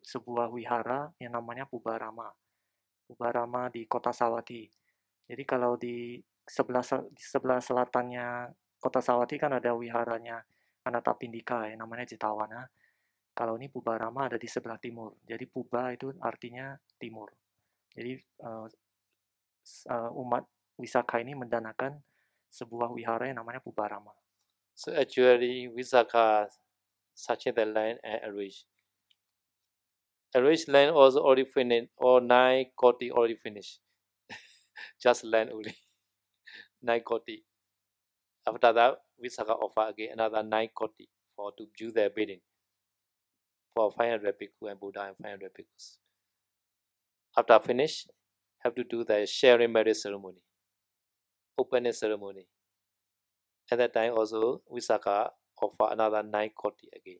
Speaker 2: sebuah wihara yang namanya Pubarama. Pubarama di Kota Sawati. Jadi kalau di sebelah selatannya Kota Sawati kan ada wiharanya Anathapindika yang namanya Jetawana. Kalau ini Pubarama ada di sebelah timur. Jadi Puba itu artinya timur. Jadi umat Wisakha ini mendanakan sebuah wihara yang namanya Pubarama.
Speaker 1: So actually, Visakha searching the land and arrange. Arrange land also already finished, or 9 koti already finished. Just land only. 9 koti. After that, Visakha offer again another 9 koti for to do their bidding. For 500 bhikkhu and Buddha and 500 bhikkhus. After finish, have to do the sharing marriage ceremony, opening ceremony. At that time also, Visakha offer another 9 koti again.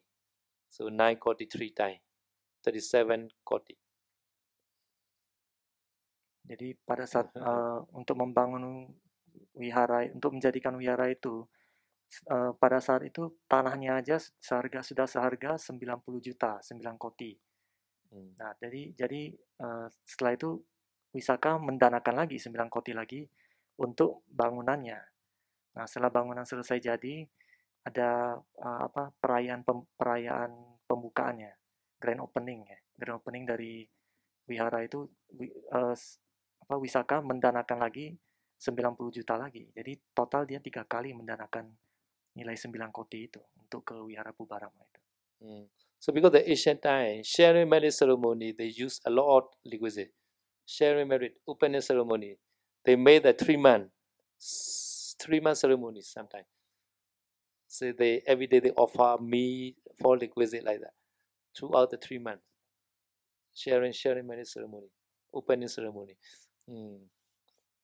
Speaker 1: So 9 koti 3 times, 37 koti.
Speaker 2: Jadi pada saat untuk membangun wihara, untuk menjadikan wihara itu, pada saat itu tanahnya aja sudah seharga 90 juta, 9 koti. Nah, jadi setelah itu Visakha mendanakan lagi 9 koti lagi untuk bangunannya. Nah, setelah bangunan selesai jadi, ada perayaan pembukaannya, grand opening ya. Grand opening dari wihara itu Visakha mendanakan lagi 90 juta lagi. Jadi total dia 3 kali mendanakan nilai 9 koti itu untuk ke wihara Pubarama itu.
Speaker 1: So because the ancient time, sharing marriage ceremony, they use a lot of requisite. Sharing marriage, opening ceremony, they made the 3-month ceremony sometimes. So every day they offer me for requisite like that. Throughout the 3 months. Sharing marriage ceremony, opening ceremony.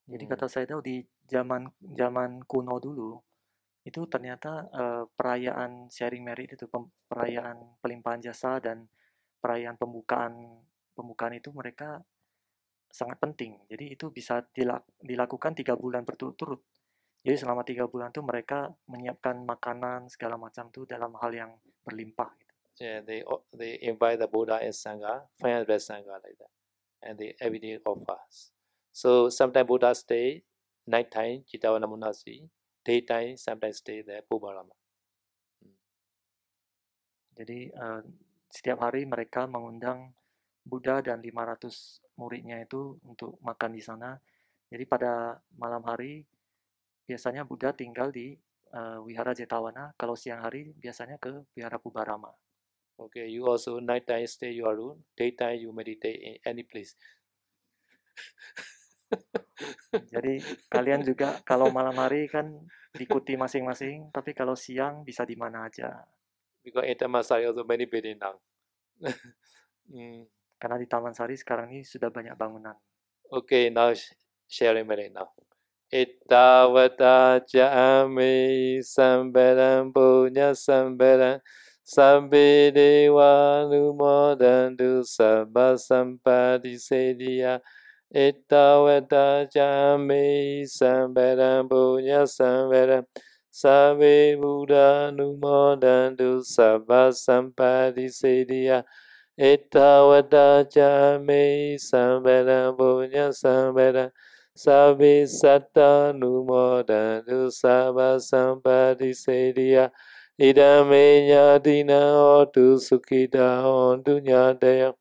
Speaker 2: Jadi kata saya tahu di zaman kuno dulu itu ternyata perayaan sharing merit itu, perayaan pelimpahan jasa dan perayaan pembukaan itu mereka sangat penting. Jadi itu bisa dilakukan 3 bulan berturut-turut. Jadi selama 3 bulan itu mereka menyiapkan makanan segala macam itu dalam hal yang berlimpah. Gitu.
Speaker 1: Yeah, they invite the Buddha and Sangha, 500 Sangha like that, and they everyday offers. So sometimes Buddha stay night time, Jetawana Monastery. Daytime, sometimes stay there, Pubarama.
Speaker 2: Jadi setiap hari mereka mengundang Buddha dan 500 muridnya itu untuk makan di sana. Jadi pada malam hari biasanya Buddha tinggal di wihara Jetawana. Kalau siang hari biasanya ke wihara Pubarama.
Speaker 1: Okay, you also nighttime stay your room, daytime you meditate in any place.
Speaker 2: Jadi kalian juga kalau malam hari kan diikuti masing-masing, tapi kalau siang bisa di mana aja.
Speaker 1: Because in Taman Sari also many buildings now.
Speaker 2: Karena di Taman Sari sekarang ini sudah banyak bangunan.
Speaker 1: Okay, now sharing merit now. Ittavata jami samberam punya samberam sambe dewa numodantu sabba sampadi sediya. Ittavata jami samberam punya samberam sabe Buddha numodantu sabba sampadi sediya. Ittavata jami samberam punya samberam sabe satta numodantu sabba sampadi sediya. Idame nyadina otu sukhita ontu nyadaya.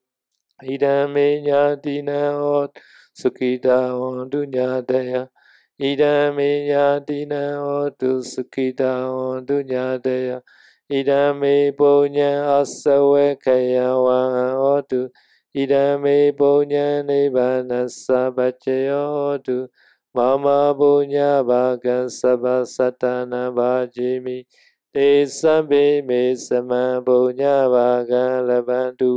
Speaker 1: Idame nyadina otu sukhita ontu nyadaya. Idame nyadina otu sukhita ontu nyadaya. Idame punya asawe kaya wa otu. Idame punya nibbana sabacaya otu. Mama punya bhaga sabba satana bhajimi. Te sambe me sama punya bhaga labantu.